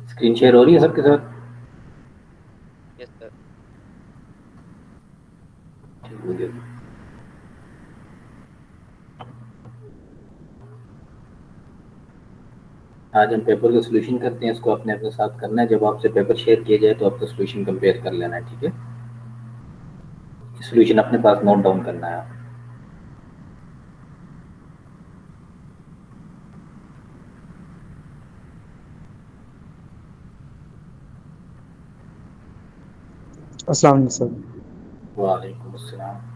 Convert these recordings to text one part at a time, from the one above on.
Screen share हो रही है सबके साथ? Yes sir. ठीक हो गया। आज हम पेपर का सोल्यूशन करते हैं, इसको अपने अपने साथ करना है। जब आपसे पेपर शेयर किया जाए तो आपका सोल्यूशन कंपेयर कर लेना है, ठीक है? सोल्यूशन अपने पास नोट डाउन करना है। अस्सलाम वालेकुम सर। वालेकुम अस्सलाम।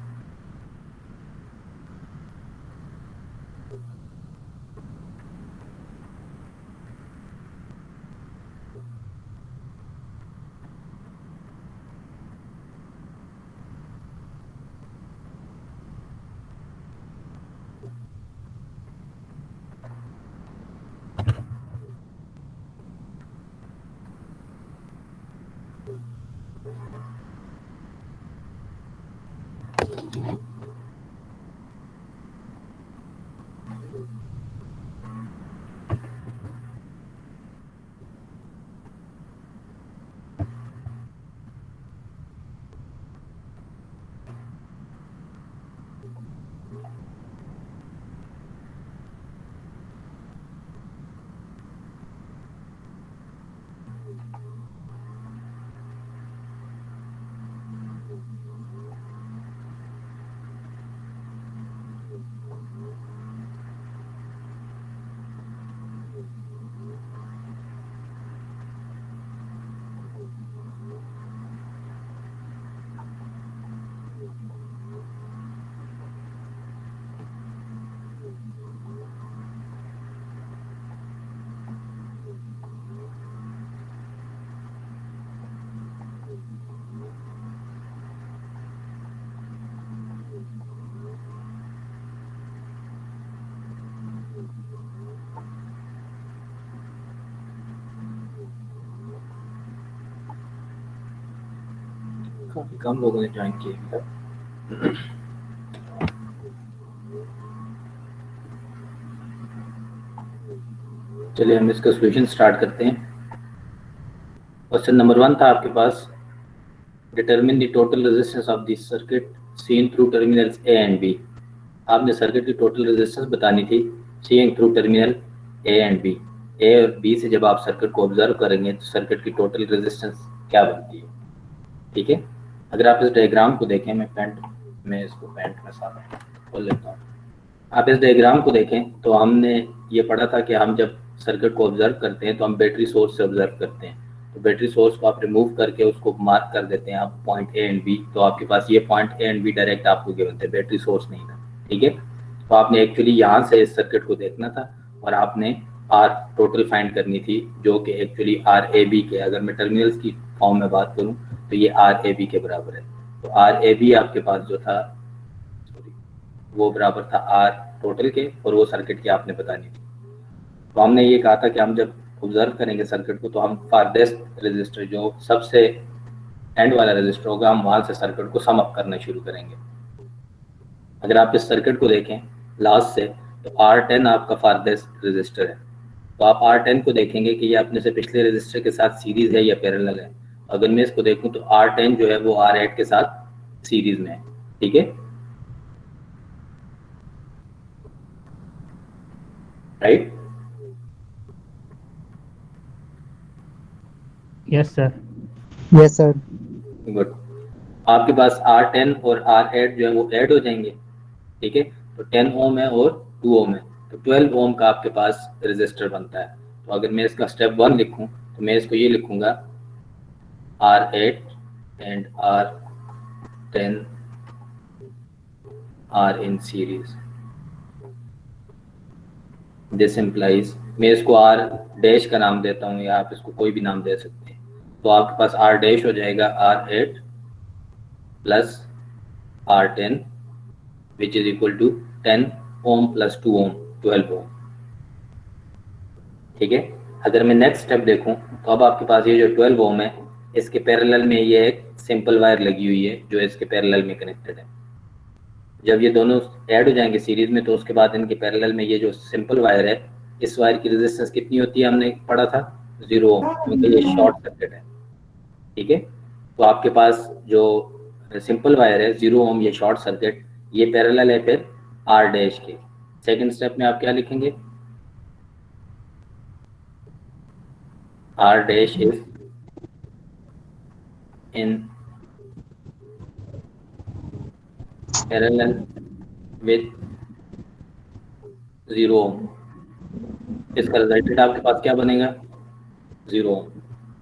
काफी कम लोगों ने ज्वाइन किया। चलिए हम इसका सोल्यूशन स्टार्ट करते हैं। क्वेश्चन नंबर 1 था आपके पास, determine the total resistance of this circuit seen through terminals A and B. आपने सर्किट की टोटल रेजिस्टेंस बतानी थी seeing through terminal A and B. A और बी से जब आप सर्किट को ऑब्जर्व करेंगे तो सर्किट की टोटल रेजिस्टेंस क्या बनती है, ठीक है? अगर आप इस डायग्राम को देखें, मैं इसको पेंट में साथ खोल लेता हूँ। आप इस डायग्राम को देखें तो हमने ये पढ़ा था कि हम जब सर्किट को ऑब्जर्व करते हैं तो हम बैटरी सोर्स से ऑब्जर्व करते हैं। तो बैटरी सोर्स को आप रिमूव करके उसको मार्क कर देते हैं आप पॉइंट ए एंड बी, तो आपके पास ये point A and B direct आपको गिवन थे, बैटरी सोर्स नहीं था, ठीक है? तो आपने एक्चुअली यहाँ से इस सर्किट को देखना था और आपने आर टोटल फाइंड करनी थी, जो कि एक्चुअली आर ए बी के, अगर मैं टर्मिनल्स की फॉर्म में बात करूँ तो ये आर ए बी के बराबर है। तो आर ए बी आपके पास जो था वो बराबर था आर टोटल के, और वो सर्किट की आपने बतानी थी। तो हमने ये कहा था कि हम जब ऑब्जर्व करेंगे सर्किट को तो हम फारदेस्ट रजिस्टर, जो सबसे एंड वाला रजिस्टर होगा, हम वहां से सर्किट को सम अप करना शुरू करेंगे। अगर आप इस सर्किट को देखें लास्ट से, तो R10 आपका फारदेस्ट रजिस्टर है। तो आप R10 को देखेंगे कि ये अपने से पिछले रजिस्टर के साथ सीरीज है या पैरेलल है। अगर मैं इसको देखूं तो R10 जो है वो R8 के साथ सीरीज में है, ठीक है? Right? Yes sir. Yes sir. Good. आपके पास R10 और R8 जो है वो ऐड हो जाएंगे, ठीक है? तो 10 ओम है और 2 ओम है, तो 12 ओम का आपके पास रेजिस्टर बनता है। तो अगर मैं इसका स्टेप 1 लिखूं तो मैं इसको ये लिखूंगा R8 and R10 are in series. This implies, मैं इसको R डैश का नाम देता हूँ या आप इसको कोई भी नाम दे सकते हैं। तो आपके पास R डैश हो जाएगा R8 plus R10 which is equal to 10 ohm plus 2 ohm 12 ohm, ठीक है? अगर मैं नेक्स्ट स्टेप देखूं तो अब आपके पास ये जो 12 ओम है, इसके पैरेलल में ये एक सिंपल वायर लगी हुई है जो इसके पैरेलल में कनेक्टेड है। जब ये दोनों ऐड हो जाएंगे सीरीज में तो उसके बाद इनके पैरेलल में ये जो सिंपल वायर है, इस वायर की रेजिस्टेंस कितनी होती है हमने पढ़ा था 0 ओम, क्योंकि ये शॉर्ट सर्किट है। ठीक है, तो आपके पास जो सिंपल वायर है 0 ओम, ये शॉर्ट सर्किट, ये पैरेलल है फिर R डैश के। सेकंड स्टेप में आप क्या लिखेंगे, R dash is in parallel with 0 ohm। इसका रिजल्टेंट आपके पास क्या बनेगा, 0 ओम।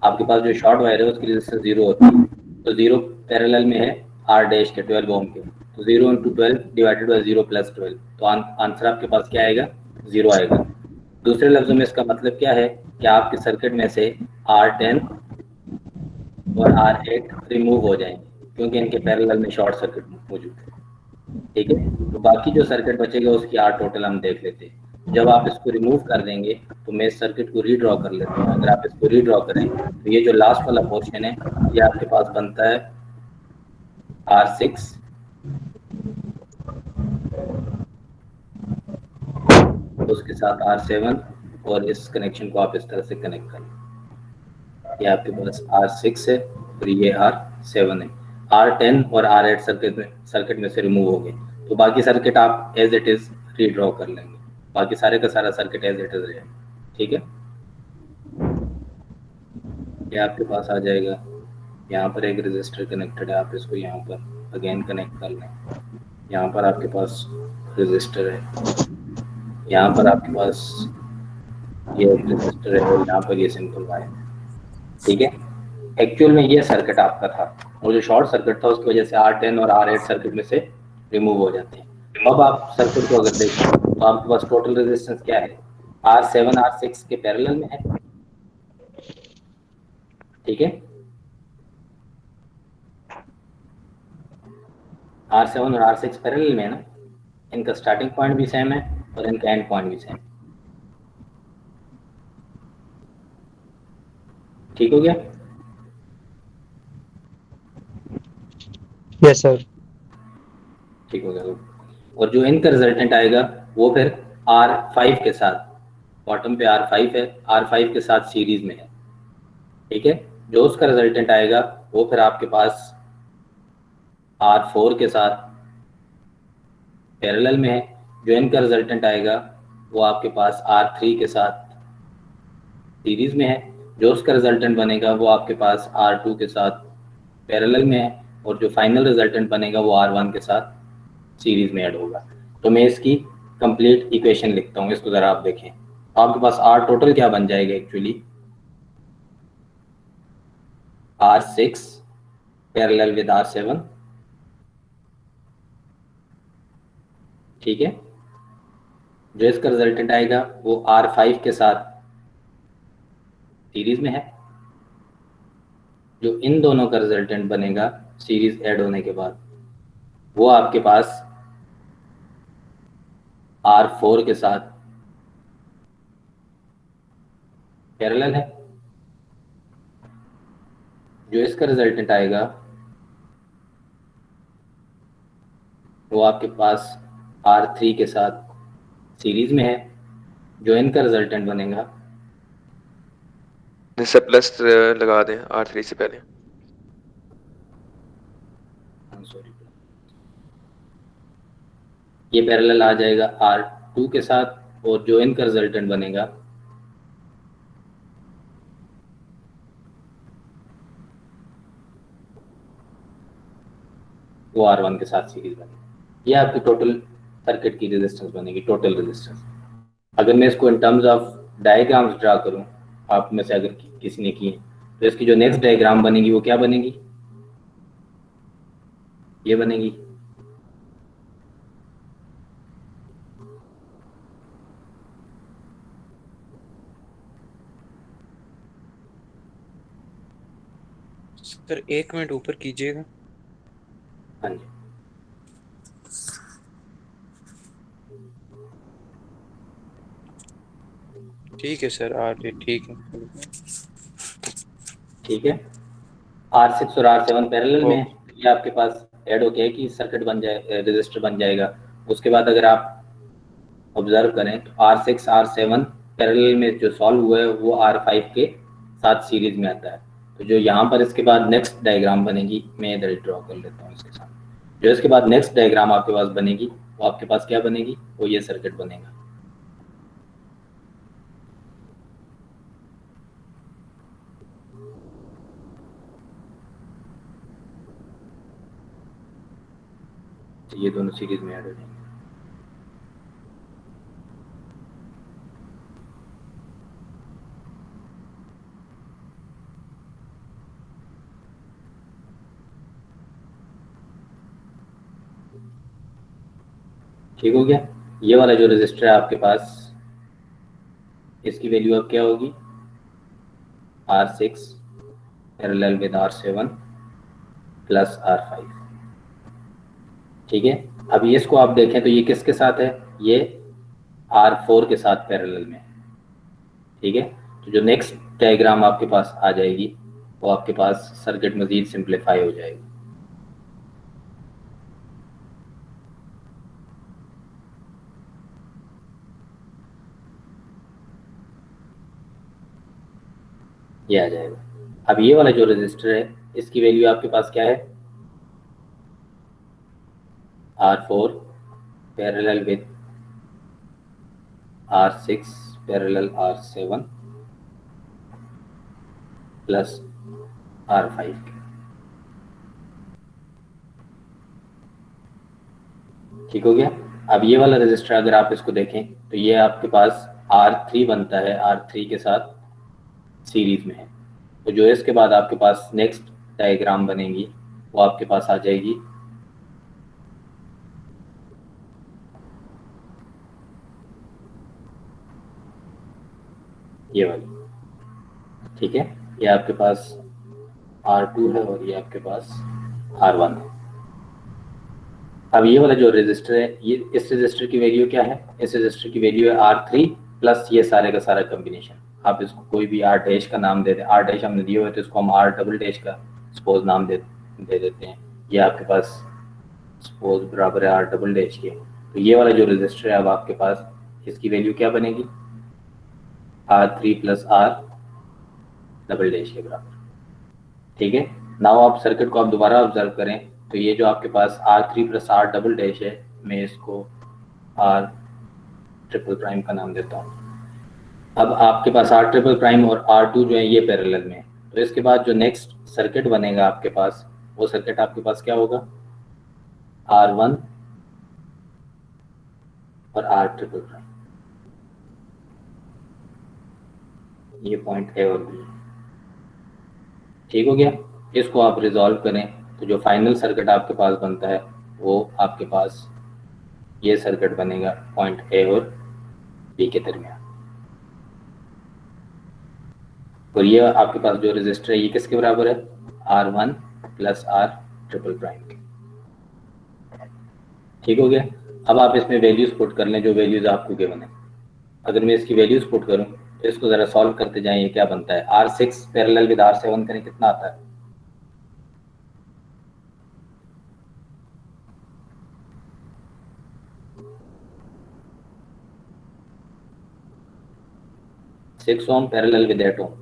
आपके पास जो शॉर्ट वायर है उसकी रेजिस्टेंस 0 होती है, तो 0 पैरेलल में है R डैश के 12 ओम के, तो 0 × 12 डिवाइडेड बाय 0 + 12, तो आंसर आपके पास क्या आएगा, 0 आएगा। दूसरे लफ्जों में इसका मतलब क्या है कि आपके सर्किट में से R10 और R8 रिमूव हो जाएंगे, क्योंकि इनके पैरेलल में शॉर्ट सर्किट मौजूद है। ठीक है, तो बाकी जो सर्किट बचेगा उसकी R टोटल हम देख लेते हैं। जब आप इसको रिमूव कर देंगे तो मैं इस सर्किट को रीड्रॉ कर लेते हैं। अगर आप इसको रीड्रॉ करें तो ये जो लास्ट वाला पोर्शन है ये आपके पास बनता है R6, उसके साथ R7, और इस कनेक्शन को आप इस तरह से कनेक्ट करें। ये आपके पास R6 है और ये R7 है। R10 और R8 सर्किट में से रिमूव हो गए, तो बाकी सर्किट आप एज इट इज रीड्रॉ कर लेंगे। बाकी सारे का सारा सर्किट एज इट इज रहेगा। ठीक है, ये आपके पास आ जाएगा। यहाँ पर एक रेजिस्टर कनेक्टेड है, आप इसको यहाँ पर अगेन कनेक्ट कर लें। यहाँ पर आपके पास रेजिस्टर है, यहाँ पर आपके पास ये एक रेजिस्टर है और यहाँ पर ये सिंपल वायर। ठीक है, एक्चुअल में ये सर्किट आपका था, और जो शॉर्ट सर्किट था उसकी वजह से R10 और R8 सर्किट में से रिमूव हो जाते हैं। अब आप सर्किट को अगर देखें तो आपके पास टोटल रेजिस्टेंस क्या है, R7 R6 के पैरेलल में है। ठीक है, R7 और R6 पैरेलल में है ना, इनका स्टार्टिंग पॉइंट भी सेम है और इनका एंड पॉइंट भी सेम। ठीक हो गया, यस सर। ठीक हो गया। और जो इनका रिजल्टेंट आएगा वो फिर R5 के साथ, बॉटम पे R5 है, R5 के साथ सीरीज में है। ठीक है, जो उसका रिजल्टेंट आएगा वो फिर आपके पास R4 के साथ पैरेलल में है। जो इनका रिजल्टेंट आएगा वो आपके पास R3 के साथ सीरीज में है। जो उसका रिजल्टेंट बनेगा वो आपके पास R2 के साथ पैरेलल में है, और जो फाइनल रिजल्टेंट बनेगा वो R1 के साथ सीरीज में ऐड होगा। तो मैं इसकी कंप्लीट इक्वेशन लिखता हूँ, इसको जरा आप देखें। आपके पास R टोटल क्या बन जाएगा, actually R6 parallel with R7। ठीक है, जो इसका रिजल्टेंट आएगा वो R5 के साथ सीरीज में है। जो इन दोनों का रिजल्टेंट बनेगा सीरीज ऐड होने के बाद वो आपके पास R4 के साथ पैरेलल है। जो इसका रिजल्टेंट आएगा वो आपके पास R3 के साथ सीरीज में है। जो इनका रिजल्टेंट बनेगा, जैसे प्लस लगा दें R3 से पहले। सॉरी, ये पैरेलल आ जाएगा R2 के साथ, और जो इनका रिजल्टेंट बनेगा वो R1 के साथ सीरीज बनेगी। ये आपकी टोटल सर्किट की रेजिस्टेंस बनेगी, टोटल रेजिस्टेंस। अगर मैं इसको in terms of diagrams draw करूं, आप में से अगर किसी ने की तो इसकी जो नेक्स्ट डायग्राम बनेगी वो क्या बनेगी, ये बनेगी। सर 1 मिनट ऊपर कीजिएगा। हाँ जी, ठीक है सर, ठीक है। ठीक है। R6 और R7 पैरेलल में है, ये आपके पास ऐड होके कि सर्किट बन जाए, रेजिस्टर बन जाएगा। उसके बाद अगर आप ऑब्जर्व करें तो R6 R7 पैरेलल में जो सॉल्व हुआ है वो R5 के साथ सीरीज में आता है। तो जो यहाँ पर इसके बाद नेक्स्ट डायग्राम बनेगी, मैं इधर ड्रॉ कर लेता हूँ इसके साथ। जो इसके बाद नेक्स्ट डायग्राम आपके पास बनेगी वो आपके पास क्या बनेगी, वो ये सर्किट बनेगा। तो ये दोनों सीरीज में ऐड हो जाएंगे। ठीक हो गया। ये वाला जो रजिस्टर है आपके पास, इसकी वैल्यू अब क्या होगी, R6 parallel with R7 plus R5। ठीक है, अब ये इसको आप देखें तो ये किसके साथ है, ये R4 के साथ पैरेलल में। ठीक है, तो जो नेक्स्ट डायग्राम आपके पास आ जाएगी वो आपके पास सर्किट मजीद सिंप्लीफाई हो जाएगी। ये आ जाएगा। अब ये वाला जो रजिस्टर है इसकी वैल्यू आपके पास क्या है, R4 parallel with R6 parallel R7 plus R5। ठीक हो गया। अब ये वाला रजिस्टर अगर आप इसको देखें तो ये आपके पास R3 बनता है, R3 के साथ सीरीज में है। तो जो इसके बाद आपके पास नेक्स्ट डायग्राम बनेगी वो आपके पास आ जाएगी ये वाली। ठीक है, ये आपके पास R2 है और ये आपके पास R1 है। अब ये वाला जो रजिस्टर है, ये इस रजिस्टर की वैल्यू क्या है, इस रजिस्टर की वैल्यू है R3 प्लस ये सारे का सारा कॉम्बिनेशन। आप इसको कोई भी R डैश का नाम दे दें, R डैश हमने दिया हुआ है तो इसको हम R डबल डैश का सपोज नाम दे देते हैं। ये आपके पास सपोज बराबर है R डबल डैश के। तो ये वाला जो रजिस्टर है अब आपके पास इसकी वैल्यू क्या बनेगी, R3 plus R double dash के बराबर। ठीक है, नाउ आप सर्किट को आप दोबारा ऑब्जर्व करें तो ये जो आपके पास R3 plus R double dash है, मैं इसको R ट्रिपल प्राइम का नाम देता हूँ। अब आपके पास R ट्रिपल प्राइम और R2 जो है ये पैरेलल में है। तो इसके बाद जो नेक्स्ट सर्किट बनेगा आपके पास, वो सर्किट आपके पास क्या होगा, R1 और R ट्रिपल प्राइम। ये पॉइंट है और बी। ठीक हो गया। इसको आप रिजॉल्व करें तो जो फाइनल सर्किट आपके पास बनता है वो आपके पास ये सर्किट बनेगा पॉइंट ए और बी के दरमियान। और ये आपके पास जो रजिस्टर है ये किसके बराबर है, R1 plus R triple prime के। ठीक हो गया। अब आप इसमें वैल्यूज पुट कर लें जो वैल्यूज आपको गिवन है। अगर मैं इसकी वैल्यूज पुट करूं तो इसको जरा सॉल्व करते जाएं, ये क्या बनता है, R6 पैरेलल विद R7 करें कितना आता है, six ohm parallel with 8 ohm,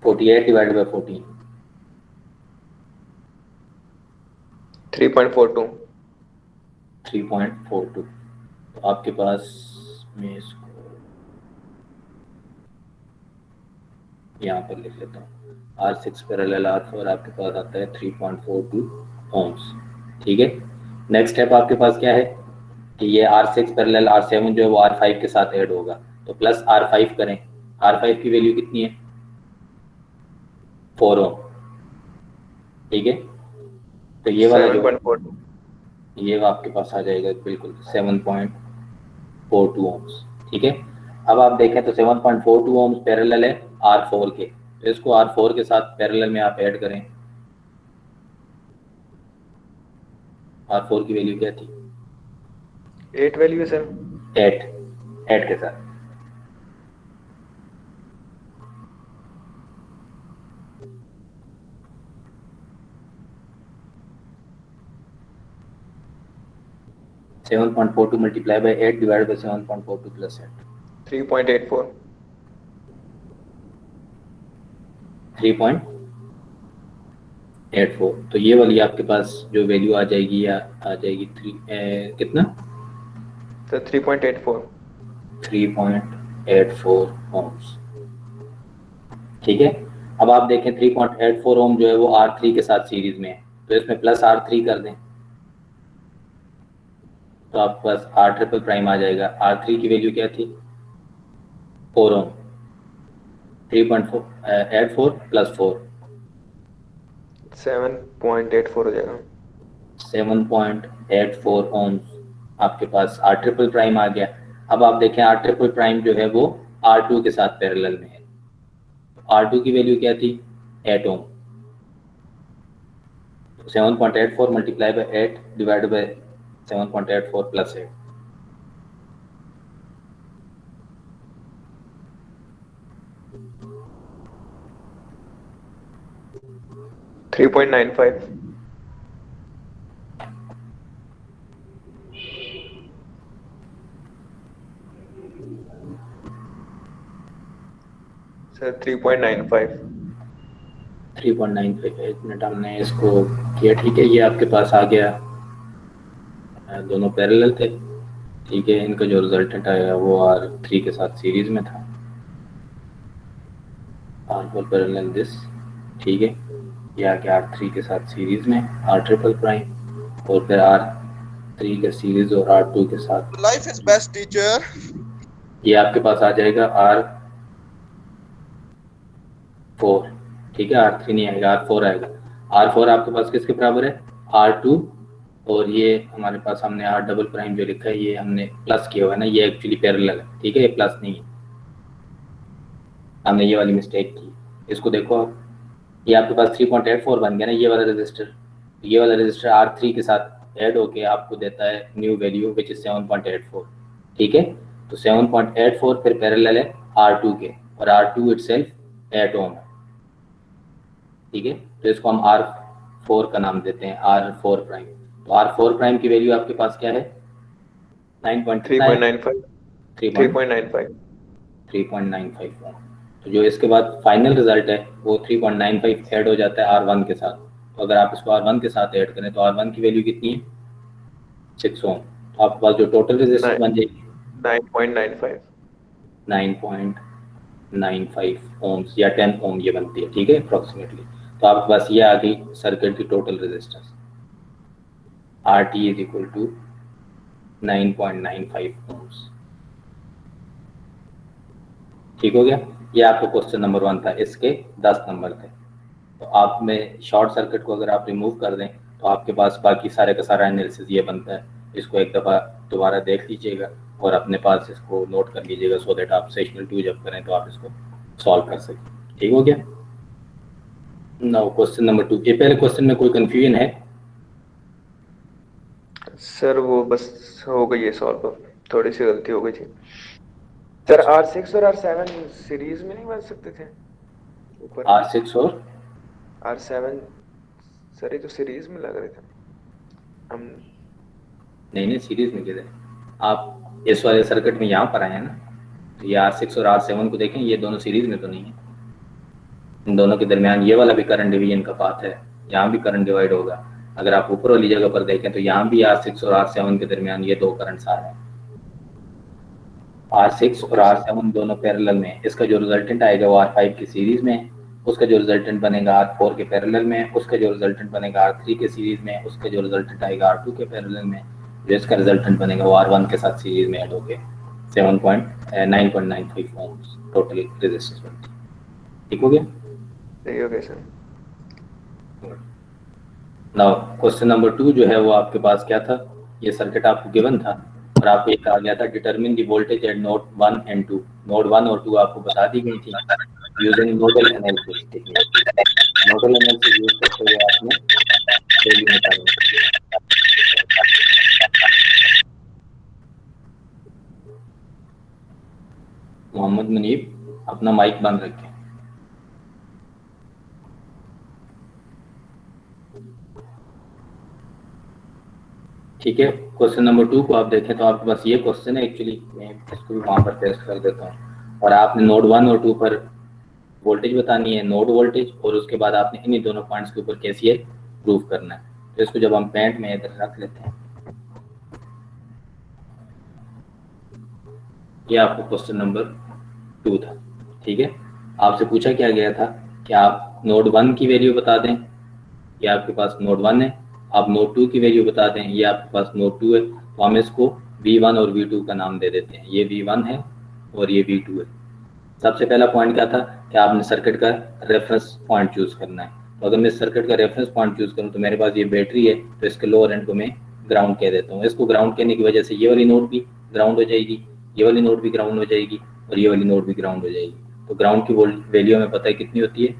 48 divided by 14, 3.42। 3.42। तो आपके पास मैं इसको यहाँ पर लिख लेता हूँ, R6 पैरेलल R4 आपके पास आता है 3.42 ओम्स। ठीक है, नेक्स्ट स्टेप आपके पास क्या है कि ये R6 पैरेलल R7 जो है वो R5 के साथ ऐड होगा, तो प्लस R5 करें। R5 की वैल्यू कितनी है, 4 ओम। ठीक है, तो ये वाला जो 7.42। ये आपके पास आ जाएगा बिल्कुल 7.42 ओम्स। ठीक है, अब आप देखें तो 7.42 ओम्स पैरेलल है R4 के, तो इसको R4 के साथ पैरेलल में आप ऐड करें। R4 की वैल्यू क्या थी, 8 वैल्यू है सर। 8 के साथ। Seven point 4 to multiply by 8 divide by 7.42 plus 8, 3.84। 3.84। तो ये वाली आपके पास जो वैल्यू आ जाएगी या आ जाएगी कितना सर 3.84। 3.84 ओम्स। ठीक है, अब आप देखें 3.84 ओम जो है वो R3 के साथ सीरीज में है, तो इसमें प्लस R3 कर दें तो आपके पास R ट्रिपल प्राइम आ जाएगा। R3 की वैल्यू क्या थी 4 ओम, 3.84 प्लस 4 7.84 हो जाएगा। 7.84 ओम्स आपके पास R ट्रिपल प्राइम आ गया। अब आप देखें R ट्रिपल प्राइम जो है वो R2 के साथ पैरेलल में है। R2 की वैल्यू क्या थी 8 ओम, 7.84 multiply by 8 divided by 7.84 plus 8। Three point nine five. Sir 3.95। 3.95। एक मिनट, हमने इसको किया। ठीक है, ये आपके पास आ गया, दोनों पैरेलल थे। ठीक है, इनका जो रिजल्टेंट आया वो R3 के साथ सीरीज में था, R4 पैरेलल दिस। ठीक है, ये आ गया R3 के साथ सीरीज में R ट्रिपल प्राइम, और फिर R3 के सीरीज और R2 के साथ लाइफ इज बेस्ट टीचर। ये आपके पास आ जाएगा R4। ठीक है, R3 नहीं आएगा, R4 आएगा। R4 आपके पास किसके बराबर है R2, और ये हमारे पास हमने R डबल प्राइम जो लिखा है ये हमने प्लस किया हुआ है ना, ये एक्चुअली पैरेलल है। ठीक है, ये प्लस नहीं है, हमने ये वाली मिस्टेक की। इसको देखो आप, ये आपके पास 3.84 बन गया ना, ये वाला रजिस्टर। ये वाला रजिस्टर R3 के साथ ऐड होके आपको देता है न्यू वैल्यू विच इज 7.84। ठीक है, तो 7.84 फिर पैरेलल है R2 के, और R2 इटसेल्फ 8 ओम है। ठीक है, तो इसको हम R4 का नाम देते हैं, R4 प्राइम। तो R4 प्राइम की वैल्यू आपके पास क्या है 3.95। 3.95 ओम। तो जो इसके बाद फाइनल रिजल्ट है वो 3.95 ऐड हो जाता है R1 के साथ। तो अगर आप इसको R1 के साथ ऐड करें तो R1 की वैल्यू कितनी है 6 ओम। तो आपके पास जो टोटल रेजिस्टेंस बन जाएगी 9.95। 9.95 ओम्स या 10 ओम ये बनती है। ठीक है, अप्रोक्सीमेटली। तो आपके पास ये आ गई सर्किट की total resistance, RT is equal to 9.95 ohms. ठीक हो गया, ये आपका क्वेश्चन नंबर 1 था, इसके 10 नंबर थे। तो आप में शॉर्ट सर्किट को अगर आप रिमूव कर दें तो आपके पास बाकी सारे का सारा एनालिसिस ये बनता है। इसको एक दफ़ा दोबारा देख लीजिएगा और अपने पास इसको नोट कर लीजिएगा, सो दैट आप सेशनल 2 जब करें तो आप इसको सॉल्व कर सकें। ठीक हो गया। Now question number 2। ये पहले क्वेश्चन में कोई कंफ्यूजन है? सर वो बस हो गई है सॉल्व, थोड़ी सी गलती हो गई थी सर। R6 और R7 सीरीज में नहीं बन सकते थे ऊपर? R6 और R7 सर ये तो सीरीज में लग रहे थे हम। नहीं, सीरीज में किधर? आप इस वाले सर्किट में यहाँ पर आए हैं ना, तो ये R6 और R7 को देखें, ये दोनों सीरीज में तो नहीं है। इन दोनों के दरमियान ये वाला भी करंट डिवीजन का पाथ है, यहाँ भी करंट डिवाइड होगा। अगर आप ऊपर वाली जगह पर देखें तो यहाँ भी R6 और R7 के दरमियान ये दो करंट्स आ रहे हैं। R6 और R7 दोनों पैरेलल में है। इसका जो रिजल्टेंट आएगा वो R5 की सीरीज में है, उसका जो रिजल्टेंट बनेगा R4 के पैरेलल में, उसका जो रिजल्टेंट बनेगा R3 के सीरीज में, उसका जो रिजल्टेंट आएगा R2 के पैरेलल में, जो इसका रिजल्टेंट बनेगा वो R1 के साथ सीरीज में ऐड होके 9.95 ओम्स टोटल रेजिस्टेंस बनती है। ठीक हो गया? सही हो गया सर। नाउ क्वेश्चन नंबर 2 जो है वो आपके पास क्या था, ये सर्किट आपको गिवन था और आपको एक कहा गया था determine the voltage at node 1 and 2। Node 1 और 2 आपको बता दी गई थी using nodal analysis technique. Nodal analysis use करते हुए आपने वैल्यू निकालनी है। मोहम्मद मुनीब अपना माइक बंद रखें। ठीक है, क्वेश्चन नंबर 2 को आप देखें तो आपके पास ये क्वेश्चन है। एक्चुअली मैं इसको भी वहाँ पर टेस्ट कर देता हूँ। और आपने नोड 1 और 2 पर वोल्टेज बतानी है, नोड वोल्टेज, और उसके बाद आपने इन्हीं दोनों पॉइंट्स के ऊपर केसीएल प्रूव करना है। तो इसको जब हम पैंट में इधर रख लेते हैं, ये आपको क्वेश्चन नंबर 2 था। ठीक है, आपसे पूछा क्या गया था कि आप नोड 1 की वैल्यू बता दें, ये आपके पास नोड 1 है, आप नोड 2 की वैल्यू बता दें, ये आपके पास नोड 2 है। तो हम इसको V1 और V2 का नाम दे देते हैं, ये V1 है और ये V2 है। सबसे पहला पॉइंट क्या था कि आपने सर्किट का रेफरेंस पॉइंट चूज करना है। तो अगर मैं सर्किट का रेफरेंस पॉइंट चूज करूं तो मेरे पास ये बैटरी है, तो इसके लोअर एंड को मैं ग्राउंड कह देता हूँ। इसको ग्राउंड कहने की वजह से ये वाली नोड भी ग्राउंड हो जाएगी, ये वाली नोड भी ग्राउंड हो जाएगी और ये वाली नोड भी ग्राउंड हो जाएगी। तो ग्राउंड की वैल्यू हमें पता है कितनी होती है,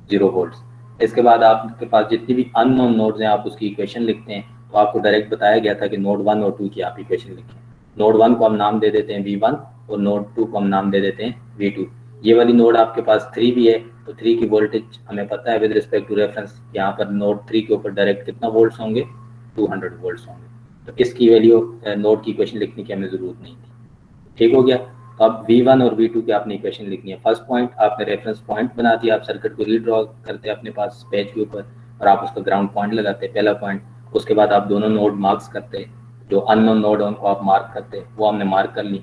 0 वोल्ट। इसके बाद आपके पास जितनी भी अननोन नोड्स हैं आप उसकी इक्वेशन लिखते हैं। तो आपको डायरेक्ट बताया गया था कि नोड 1 और 2 की आप इक्वेशन लिखें। नोड 1 को हम नाम दे देते हैं V1 और नोड 2 को हम नाम दे देते हैं V2। ये वाली नोड आपके पास 3 भी है, तो 3 की वोल्टेज हमें पता है विद रिस्पेक्ट टू रेफरेंस, यहाँ पर नोड 3 के ऊपर डायरेक्ट कितना वोल्ट्स होंगे, 200 वोल्ट्स होंगे। तो इसकी वैल्यू नोड की इक्वेशन लिखने की हमें ज़रूरत नहीं थी। ठीक हो गया। तो अब V1 और V2 की आपने इक्वेशन लिखनी है। फर्स्ट पॉइंट आपने रेफरेंस पॉइंट बना दिया, आप सर्किट को रीड्रॉ करते हैं अपने पास पेज के ऊपर और आप उसका ग्राउंड पॉइंट लगाते हैं, पहला पॉइंट। उसके बाद आप दोनों नोड मार्क्स करते हैं, जो अननोन नोड है उनको आप मार्क करते हैं, वो हमने मार्क कर ली।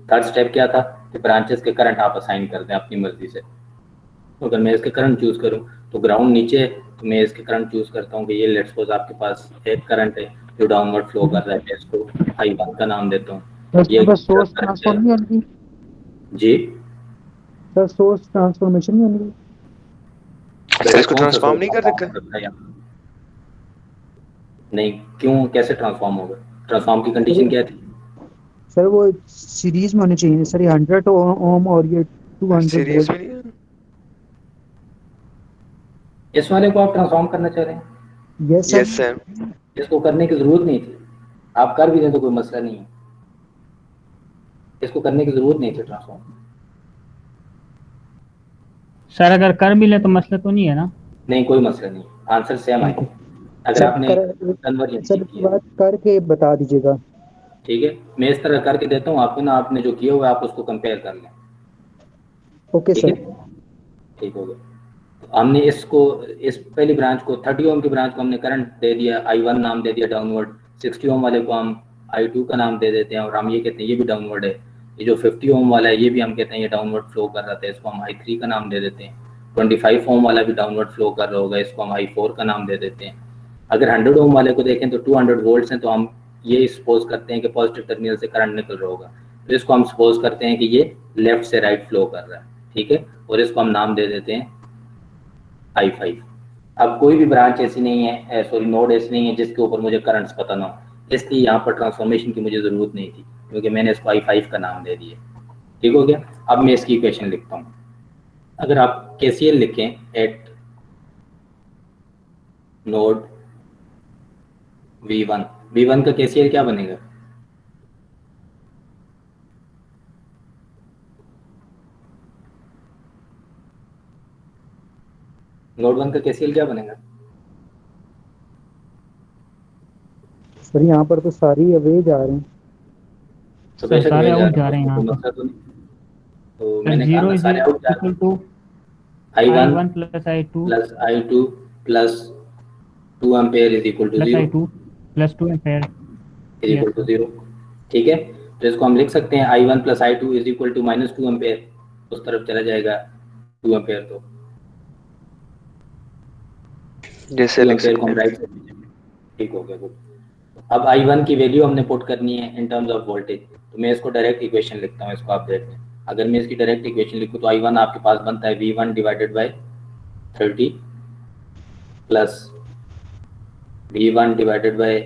थर्ड स्टेप क्या था कि ब्रांचेस के करंट आप असाइन कर दें अपनी मर्जी से। तो अगर मैं इसके करंट चूज करूं तो ग्राउंड नीचे है, तो मैं इसके करंट चूज करता हूं कि ये लेट्स सपोज आपके पास एक करंट है जो डाउनवर्ड फ्लो कर रहा है, मैं इसको I1 का नाम देता हूं। ये बस सोर्स ट्रांसफॉर्म नहीं होनी, जी सर सोर्स ट्रांसफॉर्मेशन नहीं होनी। सर इसको ट्रांसफॉर्म नहीं कर रखा? नहीं, क्यों, कैसे ट्रांसफॉर्म होगा? ट्रांसफॉर्म की कंडीशन क्या थी? सर वो सीरीज में होनी चाहिए सर, ये 100 ओम और ये 200 सीरीज वोल्ट। में नहीं है? इस वाले को आप ट्रांसफॉर्म करना चाह रहे हैं? Yes yes sir. सर। इसको करने की जरूरत नहीं थी, आप कर भी दें तो कोई मसला नहीं है, इसको करने की जरूरत नहीं थी ट्रांसफॉर्म। सर अगर कर भी ले तो मसला तो नहीं है ना? नहीं, कोई मसला नहीं, आंसर सेम आएगा अगर सर आपने कन्वर्जन सर किया। बात करके बता दीजिएगा। ठीक है, मैं इस तरह करके देता हूँ आपको ना, आपने जो किया हुआ है आप उसको कंपेयर कर लें। ओके ठीक सर। है, ठीक हो गया। तो हमने इसको, इस पहली ब्रांच को 30 ओम की ब्रांच को हमने करंट दे दिया, I1 नाम दे दिया डाउनवर्ड। 60 ओम वाले को हम I2 का नाम दे देते हैं और हम ये कहते हैं ये भी डाउनवर्ड है। ये जो 50 ओम वाला है ये भी हम कहते हैं ये डाउनवर्ड फ्लो कर रहा था, इसको हम I3 का नाम दे देते हैं। 25 ओम वाला भी डाउनवर्ड फ्लो कर रहा होगा, इसको हम I4 का नाम दे देते हैं। अगर 100 ओम वाले को देखें तो 200 वोल्ट्स हैं, तो हम ये सपोज करते हैं कि पॉजिटिव टर्मिनल से करंट निकल रहा होगा, तो इसको हम सपोज करते हैं कि ये लेफ्ट से राइट फ्लो कर रहा है। ठीक है, और इसको हम नाम दे देते हैं I5। अब कोई भी ब्रांच ऐसी नहीं है, सॉरी नोड ऐसी नहीं है जिसके ऊपर मुझे करंट्स पता ना हो, इसलिए यहाँ पर ट्रांसफॉर्मेशन की मुझे ज़रूरत नहीं थी क्योंकि मैंने इसको I5 का नाम दे दिया। ठीक हो गया। अब मैं इसकी इक्वेशन लिखता हूँ। अगर आप KCL लिखें एट नोड V1 का KCL क्या बनेगा? नोड 1 का KCL क्या बनेगा? सर यहाँ पर तो सारी अवे जा रहे हैं। तो सर बेशक सारे वे आउट जा रहे हैं कोई यहाँ पर। मसला तो नहीं। तो मैंने कहा जीरो ना इज सारे आउट जा रहे इक्वल टू हैं। I1 plus I2 plus I2 plus 2 ampere is equal to plus 0 I2 plus 2 ampere is equal to 0। ठीक है, तो इसको हम लिख सकते हैं I1 plus I2 is equal to minus 2 ampere, उस तरफ चला जाएगा 2 एम्पेयर, तो जैसे 2 लिख एम्पेयर को सकते हम हैं। राइट से, ठीक हो गया। गुड। अब I1 की वैल्यू हमने पुट करनी है इन टर्म्स ऑफ वोल्टेज, तो मैं इसको डायरेक्ट इक्वेशन लिखता हूँ, इसको आप देख लें। अगर मैं इसकी डायरेक्ट इक्वेशन लिखूँ तो I1 आपके पास बनता है V1 divided by 30 plus V1 divided by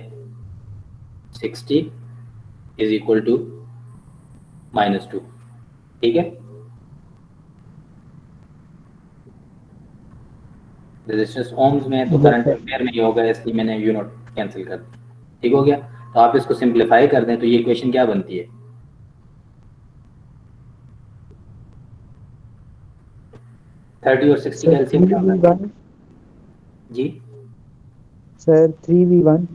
60 is equal to -2। ठीक है, रेजिस्टेंस ओम्स में तो करंट एम्पेयर में ही होगा, इसलिए मैंने यू नॉट कैंसिल कर दिया। ठीक हो गया। तो आप इसको सिंपलीफाई कर दें तो ये इक्वेशन क्या बनती है? थर्टी और 60 का एलसीएम क्या होगा जी? Sir 3v1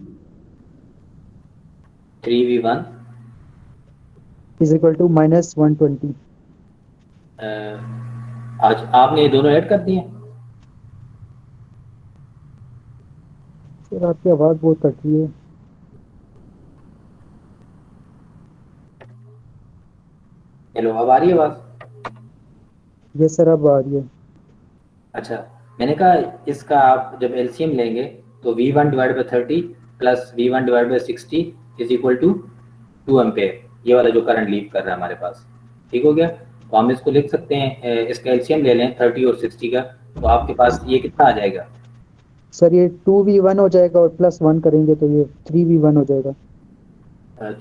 is equal to -120। आज आपने ये दोनों ऐड कर दिए? सर आपकी आवाज़ बहुत कट रही है। हेलो, अब आ रही है आवाज़? यस सर अब आ रही है। अच्छा, मैंने कहा इसका आप जब एलसीएम लेंगे तो V1 divide by 30 plus V1 divide by 60 is equal to 2 ampere, ये वाला जो करंट लीव कर रहा है हमारे पास। ठीक हो गया? तो हम इसको लिख सकते हैं, इसका एलसीएम ले लें 30 और 60 का, तो आपके पास ये कितना आ जाएगा? सर ये 2v1 हो जाएगा और +1 करेंगे तो ये 3v1 हो जाएगा।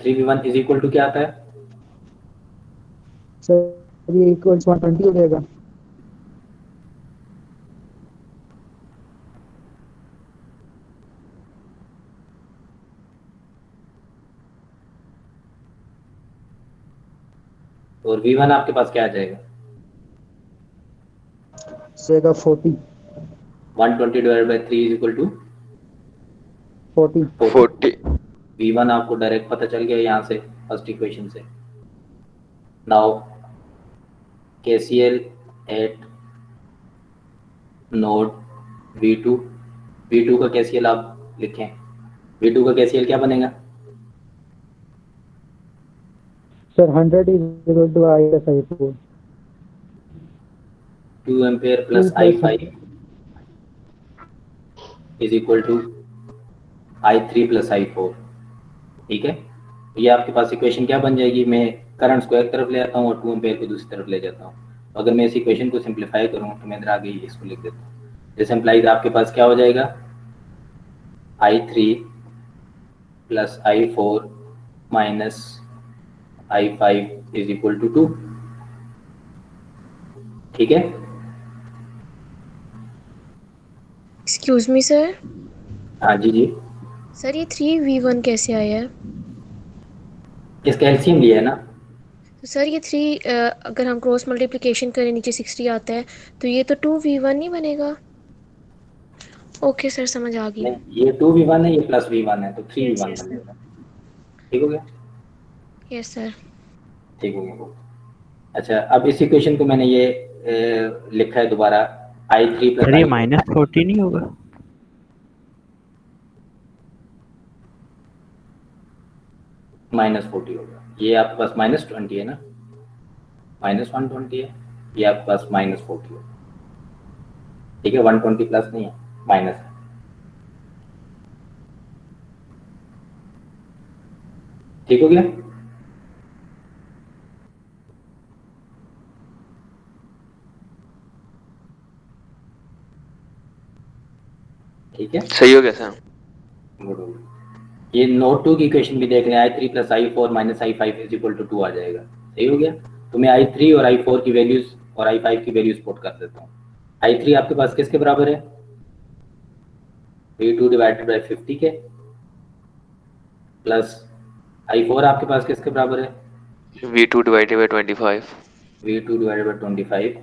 3V1 इज इक्वल टू क्या आता है? सर ये इक्वल्स 120 हो जाएगा। और V1 आपके पास क्या आ जाएगा? जाएगा 40 120 divide by 3 is equal to 40। 40। V1 आपको डायरेक्ट पता चल गया यहाँ से, फर्स्ट इक्वेशन से। Now KCL eight node V2, V2 का KCL आप लिखें। V2 का KCL क्या बनेगा? Sir 100 is equal to I + I4। 2 ampere plus 2 + I5 is equal to I3 plus I4। ठीक है, ये आपके पास इक्वेशन क्या बन जाएगी? मैं करंट्स को एक तरफ ले आता हूँ और 2 एम्पेयर को दूसरी तरफ ले जाता हूँ। अगर मैं इस इक्वेशन को सिंप्लीफाई करूँ तो मैं इधर आगे इसको लिख देता हूँ। दिस इम्प्लाइज आपके पास क्या हो जाएगा? I3 plus I4 minus I5 is equal to 2। ठीक है? Excuse me sir. हाँ जी जी, सर ये 3v1 कैसे आया है? इसका एलसीएम लिया है ना। तो सर ये 3 अगर हम क्रॉस मल्टीप्लिकेशन करें नीचे 60 आता है तो ये तो 2v1 नहीं बनेगा। ओके सर समझ आ गई। नहीं, ये 2V1 है, ये प्लस V1 है, तो 3V1 यस बन सर। जाएगा। ठीक हो गया? Yes sir. ठीक हो गया। अच्छा, अब इस इक्वेशन को मैंने ये लिखा है दोबारा, I3 प्लस सर ये I4 -40 नहीं होगा? -40 होगा। ये आपके पास -20 है ना, -120 है, ये आपके पास -40 है। ठीक है, 120 प्लस नहीं है, माइनस है। ठीक हो गया? ठीक है, सही हो गया सर। गुड हो गया। ये नोट 2 की इक्वेशन भी देख लें, I3 plus I4 minus I5 is equal to 2 आ जाएगा। सही हो गया? तो मैं I3 और I4 की वैल्यूज और I5 की वैल्यूज पुट कर देता हूँ। I3 आपके पास किसके बराबर है? V2 डिवाइडेड बाई 50 के, प्लस I4 आपके पास किसके बराबर है? V2 divided by 25। V2 divided by 25,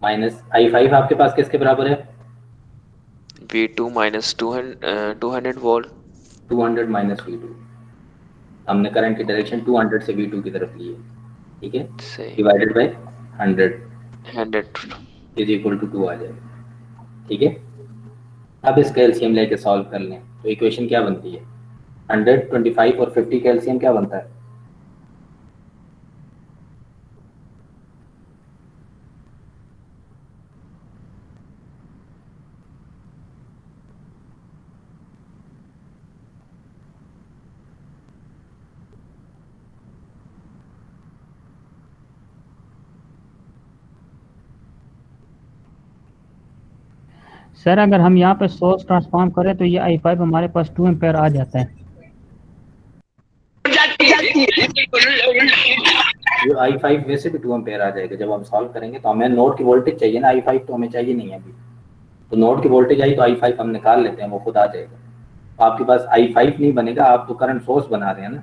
minus I5 आपके पास किसके बराबर है? V2 minus 200 volt. 200 minus V2, हमने करंट की डायरेक्शन 200 से V2 की तरफ ली है। ठीक है, सही। Divided by 100 100। Is equal to 2 आ जाएगा। ठीक है, अब इसका एलसीएम लेके सॉल्व कर लें तो इक्वेशन क्या बनती है? 100, 25 और 50 का एलसीएम क्या बनता है? सर अगर हम यहाँ पे सोर्स ट्रांसफॉर्म करें तो ये I5 हमारे पास 2 एम्पेयर आ जाता है। जो I5 वैसे भी 2 एम्पेयर आ जाएगा जब हम सॉल्व करेंगे। तो हमें नोड की वोल्टेज चाहिए ना, I5 तो हमें चाहिए नहीं है अभी। तो नोड की वोल्टेज आई तो I5 हम निकाल लेते हैं, वो खुद आ जाएगा। तो आपके पास I5 नहीं बनेगा, आप तो करंट सोर्स बना रहे हैं ना,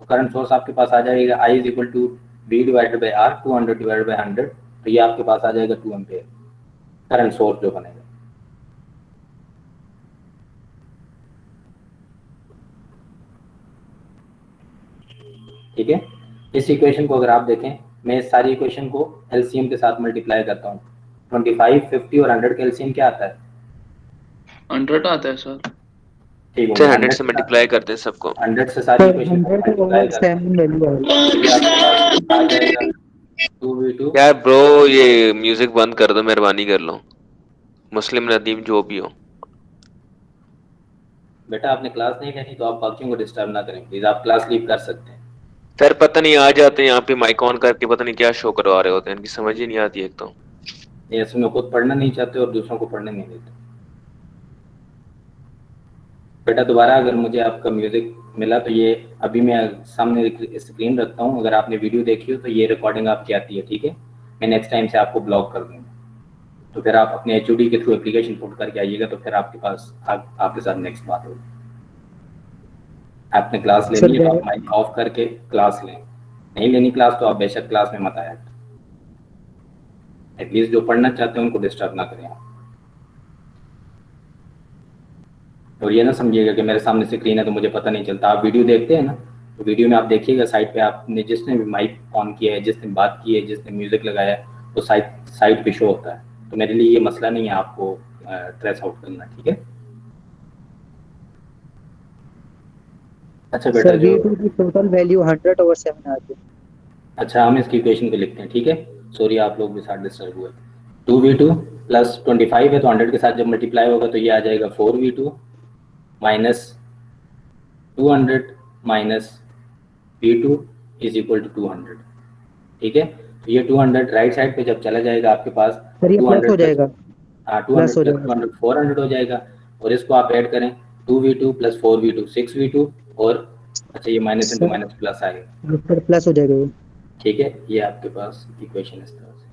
तो करंट सोर्स आपके पास आ जाएगा I is equal to V divided by R, 200 divided by 100, तो ये आपके पास आ जाएगा 2 एम्पेयर करंट सोर्स जो बनेगा। ठीक है, इस इक्वेशन को अगर आप देखें मैं इस सारी इक्वेशन को एलसीएम के साथ मल्टीप्लाई करता हूँ। 25, 50 और 100 का एलसीएम क्या आता है? 100 आता है सर। ठीक हो सर गया। 100 से मल्टीप्लाई करते हैं सबको। 100 से सारी सर इक्वेशन 100 मल्टीप्लाई ओवर करते हैं 7 वैल्यू है। तो ये आपके पास आ जाएगा 2v2। यार ब्रो ये म्यूजिक बंद कर दो, मेहरबानी कर लो, मुस्लिम नदीम जो भी हो। बेटा आपने क्लास नहीं लेनी तो आप बाकियों को डिस्टर्ब ना करें प्लीज, आप क्लास लीव कर सकते हैं। सर पता नहीं आ जाते हैं यहाँ पे माइक ऑन करके, पता नहीं क्या शो करवा रहे होते हैं, इनकी समझ ही नहीं आती एक तो। ये असल में खुद पढ़ना नहीं चाहते और दूसरों को पढ़ने नहीं देते। बेटा दोबारा अगर मुझे आपका म्यूजिक मिला तो ये अभी मैं सामने स्क्रीन रखता हूँ, अगर आपने वीडियो देखी हो तो ये रिकॉर्डिंग आपकी आती है, ठीक है? मैं नेक्स्ट टाइम से आपको ब्लॉक कर दूंगा, तो फिर आप अपने HOD के थ्रू एप्लीकेशन पुट करके आइएगा, तो फिर आपके पास आपके साथ नेक्स्ट बात होगी। आपने क्लास लेनी है तो आप माइक ऑफ करके क्लास लें, नहीं लेनी क्लास तो आप बेशक क्लास में मत आया, एटलीस्ट जो पढ़ना चाहते हैं उनको डिस्टर्ब ना करें आप। और ये ना समझिएगा कि मेरे सामने स्क्रीन है तो मुझे पता नहीं चलता। आप वीडियो देखते हैं ना, तो वीडियो में आप देखिएगा साइड पे आपने जिसने भी माइक ऑन किया है, जिसने बात की है, जिसने म्यूजिक लगाया है, वो साइड पे शो होता है। तो मेरे लिए ये मसला नहीं है आपको ट्रेस आउट करना, ठीक है? अच्छा बेटा सर V2 की टोटल वैल्यू 100 ओवर 7 आती है। अच्छा हम इसकी इक्वेशन को लिखते हैं, ठीक है? सॉरी आप लोग भी साथ डिस्टर्ब हुए। 2v2 प्लस 25 है तो 100 के साथ जब मल्टीप्लाई होगा तो ये आ जाएगा 4v2 minus 200 minus v2 is equal to 200, ठीक है? तो ये 200 राइट साइड पे जब चला जाएगा आपके पास सर ये प्लस हो जाएगा। हाँ 200 प्लस 200 400 हो जाएगा, और इसको आप ऐड करें 2v2 प्लस 4v2 6v2, और अच्छा ये माइनस इंटू माइनस प्लस आएगा, सर प्लस हो जाएगा ये। ठीक है? ये आपके पास इक्वेशन इस तरह से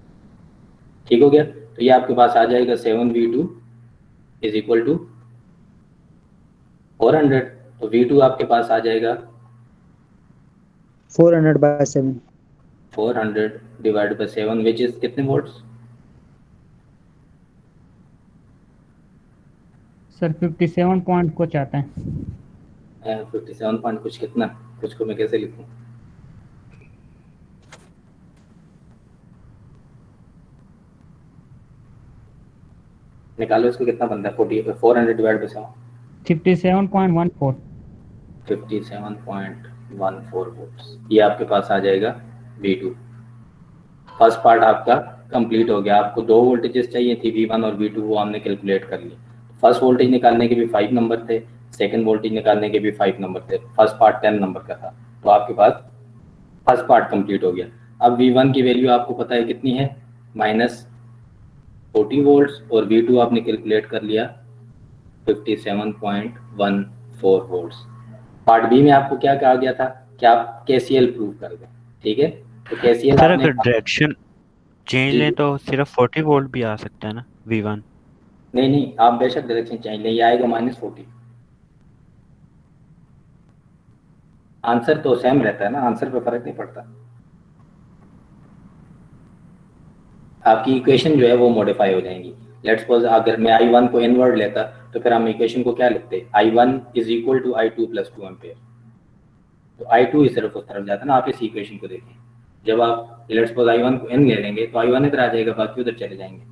ठीक हो गया। तो ये आपके पास आ जाएगा 7v2 इज इक्वल टू 400, तो v2 आपके पास आ जाएगा 400/7 400 डिवाइड बाय 7 विच इज कितने वोल्ट्स? सर 57 पॉइंट कुछ आता है। 57 पॉइंट कुछ कितना, कुछ को मैं कैसे लिखूं? निकालो इसको कितना बनता है 400 डिवाइड बाय 7 57.14 57.14 वोल्ट्स। ये आपके पास आ जाएगा V2। फर्स्ट पार्ट आपका कंप्लीट हो गया। आपको दो वोल्टेजेस चाहिए थी V1 और V2, वो हमने कैलकुलेट कर ली। फर्स्ट वोल्टेज निकालने के भी 5 नंबर थे, सेकंड वोल्टेज निकालने के भी 5 नंबर थे। फर्स्ट पार्ट 10 नंबर का था, तो आपके पास फर्स्ट पार्ट कंप्लीट हो गया। अब V1 की वैल्यू आपको पता है कितनी है, -40 वोल्ट्स, और V2 आपने कैलकुलेट कर लिया 57.14 वोल्ट्स। पार्ट बी में आपको क्या कहा गया था कि आप KCL प्रूव कर दें, ठीक है? तो KCL सर आपने अगर डायरेक्शन चेंज जी। लें तो सिर्फ 40 वोल्ट भी आ सकता है ना V1? नहीं आप बेशक डायरेक्शन चेंज लें, ये आएगा -40। आंसर तो सेम रहता है ना, आंसर पे फर्क नहीं पड़ता। आपकी इक्वेशन जो है वो मॉडिफाई हो जाएंगी। लेट्स सपोज अगर मैं I1 को इनवर्ड लेता तो फिर हम इक्वेशन को क्या लिखते, I1 is equal to I2 plus 2 ampere. तो I2 ही सिर्फ उस तरफ जाता है ना। आप इस इक्वेशन को देखें, जब आप लेट्स सपोज I1 को n ले लेंगे तो I1 इधर आ जाएगा, बाकी उधर चले जाएंगे।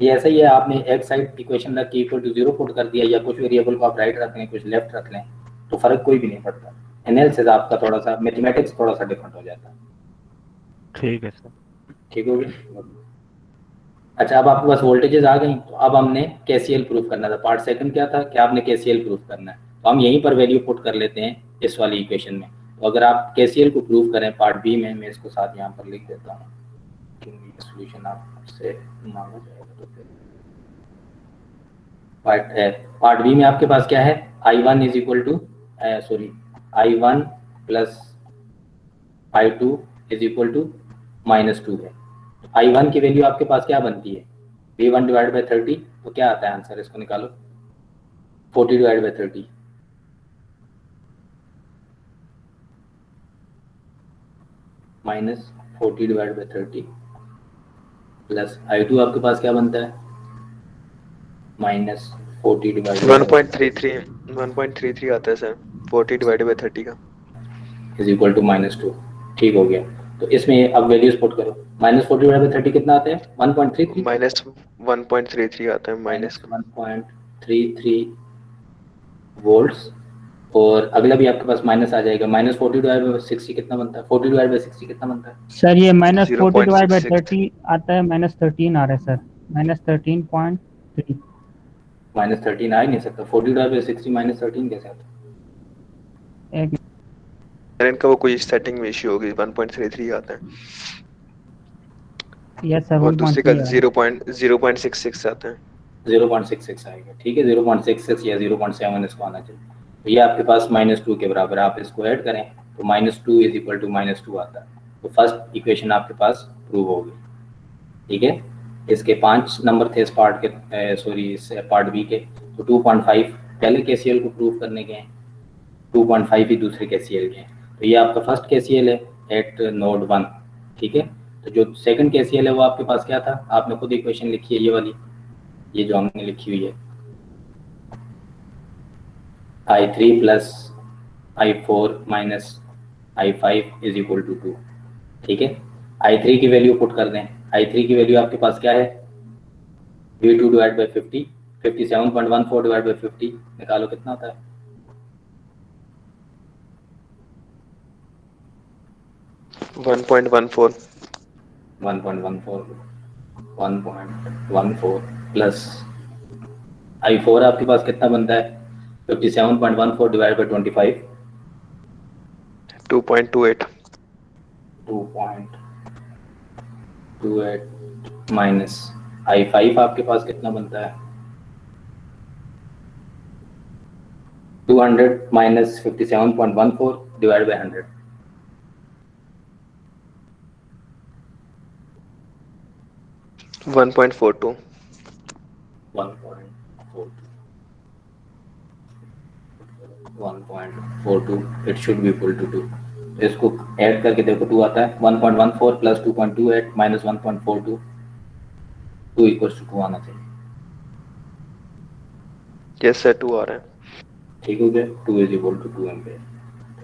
ये ऐसा ही है, आपने एक साइड इक्वेशन रख के इक्वल टू 0 पुट कर दिया, या कुछ वेरिएबल को आप राइट रख लें, कुछ लेफ्ट रख लें, तो फर्क कोई भी नहीं पड़ता। एनालिसिस आपका थोड़ा सा, मैथमेटिक्स थोड़ा सा डिफरेंट हो जाता है। ठीक है सर। ठीक हो गया। अच्छा अब आपके पास वोल्टेजेस आ गई, तो अब हमने KCL प्रूफ करना था। पार्ट सेकंड क्या था कि आपने KCL प्रूफ करना है, तो हम यहीं पर वैल्यू पुट कर लेते हैं इस वाली इक्वेशन में। तो अगर आप KCL को प्रूफ करें पार्ट बी में, मैं इसको साथ यहाँ पर लिख देता हूँ क्योंकि सॉल्यूशन आपसे मांगा जाएगा। तो फिर पार्ट बी में आपके पास क्या है, I1 is equal to I1 plus I2 is equal to -2 है। I1 की वैल्यू आपके पास क्या बनती है, V1 डिवाइड बाई 30, तो क्या आता है आंसर, इसको निकालो 40 divide by 30 -40 divide by 30 plus I2 आपके पास क्या बनता है, -40 डिवाइड 1.33 आता है सर 40 डिवाइड बाय 30 का, इज इक्वल टू -2। ठीक हो गया। तो इसमें अब वैल्यूज पुट करो। -40/30 कितना आता है? 1.33 माइनस 1.33 आता है माइनस। 1.33 वोल्ट्स। और अगला भी आपके पास माइनस आ जाएगा। -40/60 कितना बनता है? 40/60 कितना बनता है? सर ये -40/30 0.66 आता है, -13 आ रहा है सर, -13.3। -13 आ ही नहीं सकता। 40/60 -13 कैसे आता है? एक इनका वो कोई सेटिंग में इश्यू होगी, 1.33 आता है यस सर, और दूसरे का 1.3 आ रहा है। 0.66 आता है। 0.66 आएगा, ठीक है। 0.66 या 0.7 इसको आना चाहिए। तो ये आपके पास -2 के बराबर। आप इसको ऐड करें तो -2 = -2 आता है। तो फर्स्ट इक्वेशन आपके पास प्रूव होगी, ठीक है। इसके 5 नंबर थे इस पार्ट के, सॉरी इस पार्ट बी के। तो 2.5 पहले केसीएल को प्रूव करने के हैं, 2.5 ही दूसरे केसीएल के हैं। तो ये आपका फर्स्ट केसीएल है एट नोड 1, ठीक है। तो जो सेकंड केसीएल है वो आपके पास क्या था? आपने खुद इक्वेशन लिखी है ये वाली, ये जो हमने लिखी हुई है, I3 + I4 - I5 = 2, ठीक है। I3 की वैल्यू पुट कर दें। I3 की वैल्यू आपके पास क्या है? V2/50, 57.14/50 निकालो कितना आता है? 1.14 प्लस I4 आपके पास कितना बनता है? 57.14/25 2.28 2.28 माइनस I5 आपके पास कितना बनता है? 200 - 57.14/100 1.42 1.42 it should be equal to 2। तो इसको ऐड करके देखो 2 आता है। 1.14 + 2.28 - 1.42 2 = 2 आना चाहिए। यस सर 2 आ रहा है। ठीक हो गया। 2 = 2 एम्पेयर।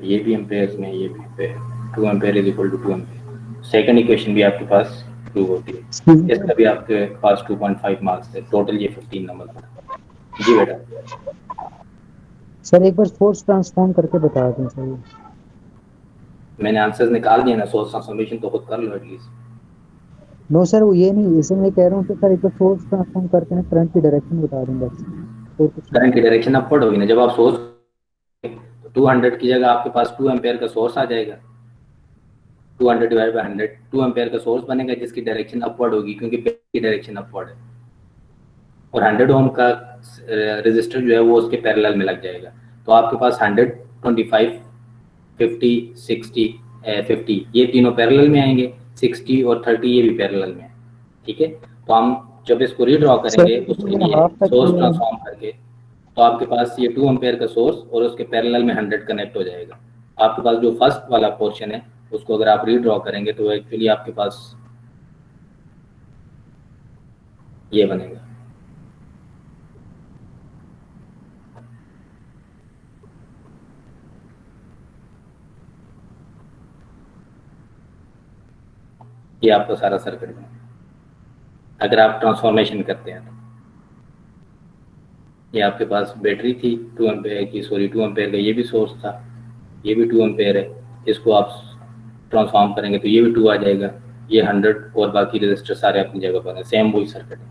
ये भी एम्पेयर्स में, ये भी ampere. 2 ampere = 2 ampere. Second equation भी आपके पास प्रूव होती है। इसका भी आपके पास 2.5 मार्क्स थे। टोटल ये 15 नंबर था। जी बेटा। सर एक बार फोर्स ट्रांसफॉर्म करके बता दें सर। मैंने आंसर्स निकाल दिए ना, सोर्स ट्रांसफॉर्मेशन तो खुद कर लो एटलीस्ट। नो सर वो ये नहीं, इसे मैं कह रहा हूँ कि सर एक बार फोर्स ट्रांसफॉर्म करके ना करंट की डायरेक्शन बता दें बस, और कुछ नहीं। करंट की डायरेक्शन अपवर्ड होगी ना। जब आप सोर्स 200 की जगह आपके पास 2 एम्पेयर का सोर्स आ जाएगा। 200/100 2 एम्पेयर का सोर्स बनेगा जिसकी डायरेक्शन अपवर्ड होगी, क्योंकि की डायरेक्शन अपवर्ड है। और 100 ओम का रेजिस्टर जो है वो उसके पैरेलल में लग जाएगा। तो आपके पास 100, 25, 50, 60, 50 ये तीनों पैरेलल में आएंगे। 60 और 30 ये भी पैरेलल में है, ठीक है। तो हम जब इसको रीड्रॉ करेंगे उसके लिए हाफ तक सोर्स ट्रांसफॉर्म करके, तो आपके पास ये 2 एम्पेयर का सोर्स और उसके पैरेलल में 100 कनेक्ट हो जाएगा। आपके पास जो फर्स्ट वाला पोर्शन है उसको अगर आप रीड्रॉ करेंगे तो एक्चुअली आपके पास ये बनेगा। ये आपका सारा सर्किट है अगर आप ट्रांसफॉर्मेशन करते हैं तो। ये आपके पास बैटरी थी 2 एम्पेयर की, सॉरी 2 एम्पेयर का ये भी सोर्स था, ये भी 2 एम्पेयर है। इसको आप ट्रांसफॉर्म करेंगे तो ये भी 2 आ जाएगा। ये 100 और बाकी रजिस्टर सारे अपनी जगह पर हैं, सेम वही सर्किट है,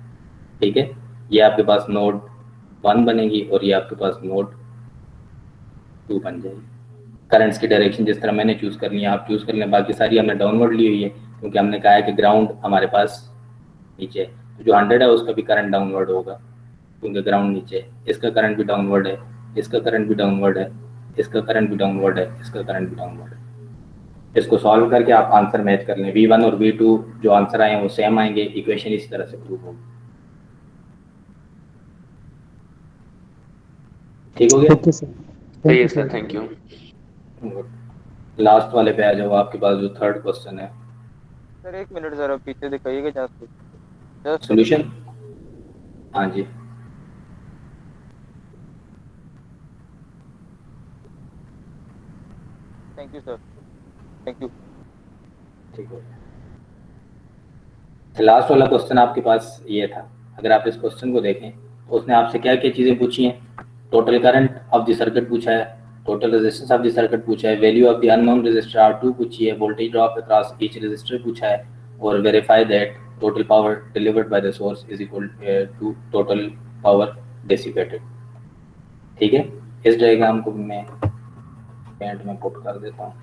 ठीक है। ये आपके पास नोड 1 बनेगी और ये आपके पास नोड 2 बन जाएगी। करंट्स की डायरेक्शन जिस तरह मैंने चूज़ कर लिया आप चूज़ कर लें। बाकी सारी हमने डाउनवर्ड ली हुई है क्योंकि हमने कहा है कि ग्राउंड हमारे पास नीचे है। तो जो 100 है उसका भी करंट डाउनवर्ड होगा क्योंकि ग्राउंड नीचे है। इसका करंट भी डाउनवर्ड है, इसका करंट भी डाउनवर्ड है, इसका करंट भी डाउनवर्ड है, इसका करंट भी डाउनवर्ड है। इसको सॉल्व करके आप आंसर मैच कर लें। V1 और V2 जो आंसर आए हैं वो सेम आएंगे। इक्वेशन इस तरह से प्रूव होगी। ठीक हो गया। ओके सर, सही है सर, थैंक यू। लास्ट वाले पे आ जाओ। आपके पास जो थर्ड क्वेश्चन है सर 1 मिनट जरा पीछे दिखाइएगा जस्ट सॉल्यूशन। हाँ जी। Thank you sir, thank you. ठीक है, लास्ट वाला क्वेश्चन आपके पास ये था। अगर आप इस क्वेश्चन को देखें तो उसने आपसे क्या क्या चीज़ें पूछी हैं। Total current of the circuit पूछा है, total resistance of the circuit पूछा है, value of the unknown resistor R2 पूछी है, voltage drop across each resistor पूछा है, और verify that total power delivered by the source is equal to total power dissipated. ठीक है, इस डायग्राम को मैं पेंट में पुट कर देता हूँ।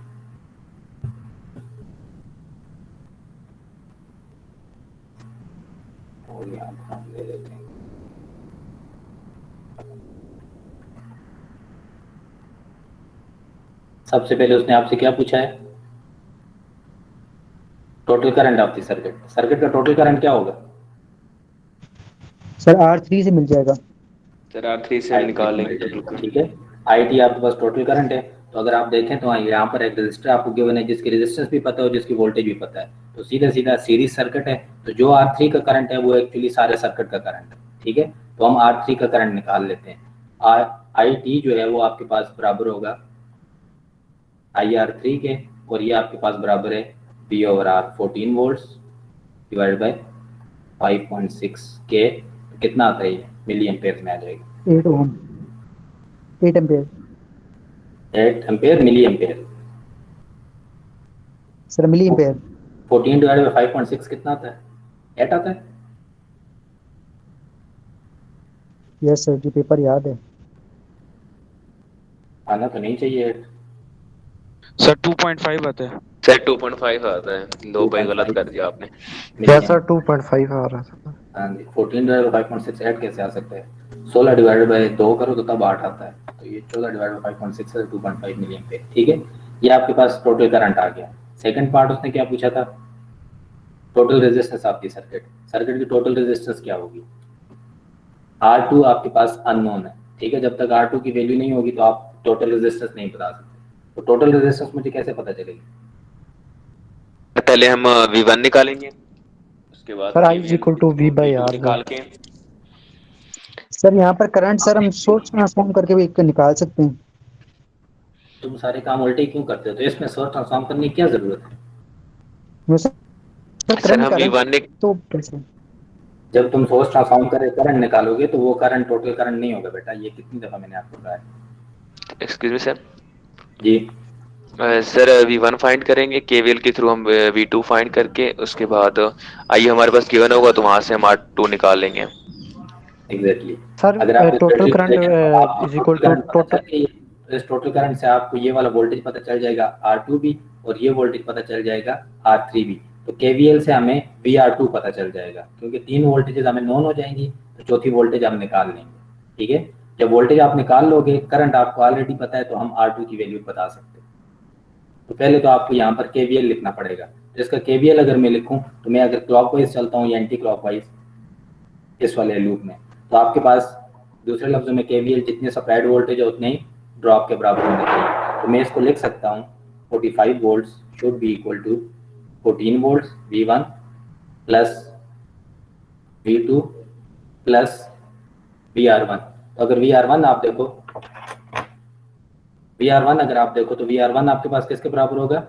और यहाँ पर हम ले लेते हैं सबसे पहले उसने आपसे क्या पूछा है, total current of the circuit. Circuit का टोटल करंट क्या होगा सर R3 से मिल जाएगा। सर R3 से हम निकाल लेंगे टोटल करंट। ठीक है, IT आपके पास टोटल करंट है। तो अगर आप देखें तो यहाँ पर एक रेजिस्टर आपको गिवन है जिसकी रेजिस्टेंस भी पता है और जिसकी वोल्टेज भी पता है, तो सीधा सीधा सीरीज सर्किट है। तो जो R3 का करंट है वो एक्चुअली सारे सर्किट का करंट है। ठीक है, तो हम R3 का करंट निकाल लेते हैं। IT जो है वो आपके पास बराबर होगा IR3 के, और ये आपके पास बराबर है V/R 14 वोल्ट्स डिवाइड बाय 5.6 के। कितना आता है ये मिली एम्पेयर में आ जाएगा 8 ohm 8 ampere 8 ampere milliampere. Sir milliampere 14 divide by 5.6 कितना आता है 8 आता है। यस सर जी पेपर याद है। आना तो नहीं चाहिए 8। सर 2.5 आता है। सर 2.5 आता है, लो भाई गलत कर दिया आपने। यस सर 2.5 आ रहा था। हाँ जी, 14 डिवाइड बाय 5.6 8 कैसे आ सकता है। 16 डिवाइड बाय 2 करो तो तब 8 आता है। तो ये 14 डिवाइड बाय 5.6 है 2.5 मिली एम्पेयर। ठीक है, ये आपके पास टोटल करंट आ गया। सेकंड पार्ट उसने क्या पूछा था, total resistance of the circuit. Circuit की टोटल रेजिस्टेंस क्या होगी। R2 आपके पास अननोन है। ठीक है, जब तक R2 की वैल्यू नहीं होगी तो आप टोटल रेजिस्टेंस नहीं बता सकते। तो टोटल रेजिस्टेंस मुझे कैसे पता चलेगी। पहले हम V1 निकालेंगे, उसके बाद sir I is equal to V by R निकाल के। सर यहाँ पर करंट सर हम सोर्स ट्रांसफॉर्म करके भी एक निकाल सकते हैं। तुम सारे काम उल्टे क्यों करते हो, तो इसमें सोर्स ट्रांसफॉर्म करने की क्या जरूरत है। सर सर हम V1 तो कैसे जब तुम सोर्स ट्रांसफॉर्म करे करंट निकालोगे तो वो करंट टोटल करंट नहीं होगा बेटा। ये कितनी दफा मैंने आपको कहा है। Excuse me sir. जी सर V1 फाइंड करेंगे केवीएल के थ्रू, हम V2 फाइंड करके उसके बाद आई हमारे पास गिवन होगा तो वहां से हम R2 निकाल लेंगे। एग्जैक्टली। सर अगर आप total current is equal to total, इस टोटल करंट से आपको ये वाला वोल्टेज पता चल जाएगा R2 भी, और ये वोल्टेज पता चल जाएगा R3 भी। तो KVL से हमें VR2 पता चल जाएगा, क्योंकि 3 वोल्टेजेस हमें नोन हो जाएंगी तो चौथी वोल्टेज हम निकाल लेंगे। ठीक है, जब वोल्टेज आप निकाल लोगे, करंट आपको ऑलरेडी पता है, तो हम R2 की वैल्यू बता सकते हैं। तो पहले तो आपको यहाँ पर KVL लिखना पड़ेगा। तो इसका KVL अगर मैं लिखूँ तो मैं अगर क्लॉकवाइज चलता हूँ या एंटी क्लॉकवाइज इस वाले लूप में, तो आपके पास दूसरे लफ्जों में KVL जितने सप्लाइड वोल्टेज है उतने ही ड्रॉप के बराबर होने चाहिए। तो मैं इसको लिख सकता हूँ 45 volts should be equal to 14 volts V1 plus V2 plus VR1। तो अगर VR1 आप देखो, VR1 अगर आप देखो तो VR1 आपके पास किसके बराबर होगा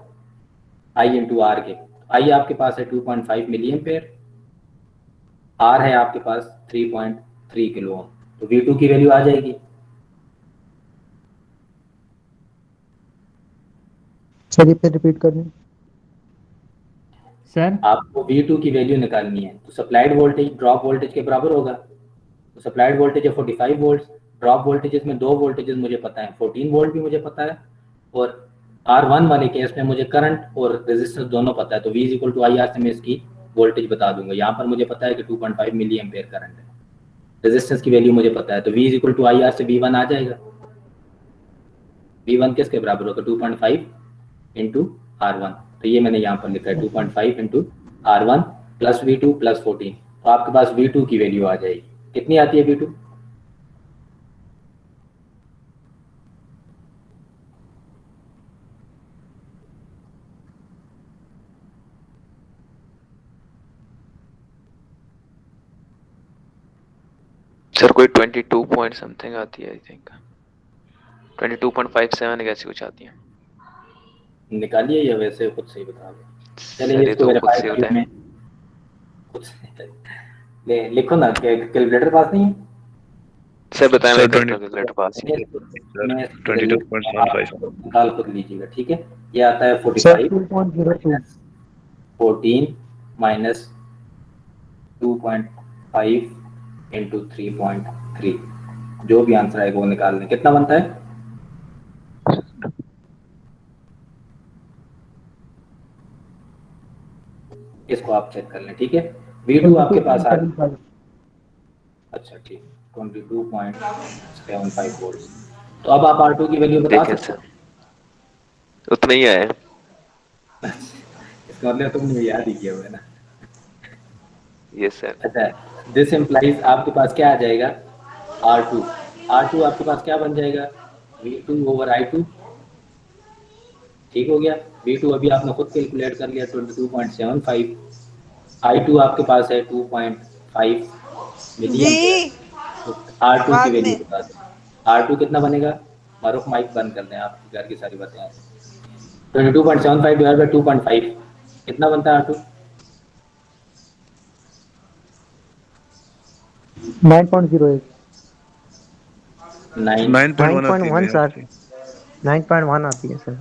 I इंटू R के। I आपके पास है 2.5 मिली एम्पेयर, R है आपके पास 3.3 किलो ओम। तो V2 की वैल्यू आ जाएगी। सर फिर रिपीट कर दें। सर आपको V2 की वैल्यू निकालनी है, तो सप्लाइड वोल्टेज ड्रॉप वोल्टेज के बराबर होगा। तो सप्लाइड वोल्टेज है 45 वोल्ट, ड्रॉप वोल्टेजेस में दो वोल्टेजेस मुझे पता है, 14 वोल्ट भी मुझे पता है, और R1 वाले केस में मुझे करंट और रेजिस्टेंस दोनों पता है। तो V इक्वल टू IR से मैं इसकी वोल्टेज बता दूंगा। यहाँ पर मुझे पता है कि 2.5 मिली एम्पेयर करंट है, रेजिस्टेंस की वैल्यू मुझे पता है, तो V इक्वल टू IR से V1 आ जाएगा। V1 किसके बराबर होगा 2.5 इंटू R1। तो ये मैंने यहाँ पर लिखा है 2.5 into R1 plus V2 plus 14। तो आपके पास V2 की वैल्यू आ जाएगी। कितनी आती है V2? सर कोई 22 पॉइंट समथिंग आती है, आई थिंक 22.57 ऐसी कुछ आती है। निकालिए या वैसे खुद से ही बता दो। चलिए सर ये इसको तो खुद वेरीफाई से होता है। में ले लिखो ना, कैलकुलेटर पास नहीं है? सर बताएं, सर मेरे कैलकुलेटर पास है। मैं सर इसको 22.75 निकाल कर लीजिएगा, ठीक है। ये आता है सर 45 2.02 माइनस 14 माइनस 2.5 इंटू 3.3, जो भी आंसर आएगा वो निकाल लें। कितना बनता है? इसको आप चेक कर लें, ठीक है। V2 आपके पास आ, 22.75 अच्छा ठीक, 22.75 वोल्ट। तो अब आप R2 की वैल्यू बता देखें सकते सर, उतना ही आया है। हैं? इसका मतलब तुमने याद ही किया हुआ है ना। Yes sir. अच्छा, दिस इम्प्लाइज आपके पास क्या आ जाएगा? R2 आपके पास क्या बन जाएगा? V2 ओवर I2, ठीक हो गया। V2 अभी आपने खुद कैलकुलेट कर लिया 22.75, I2 आपके पास है 2.5 मिली एम्पेयर। तो R2 की वैल्यू बता दें, R2 कितना बनेगा? मारूफ माइक बंद कर दें, आपके घर की सारी बातें हैं। 22.75 डिवाइड बाई 2.5 कितना बनता है R2? 9.08 9.1 आती है 9.1 सर, 9.1 आती है सर।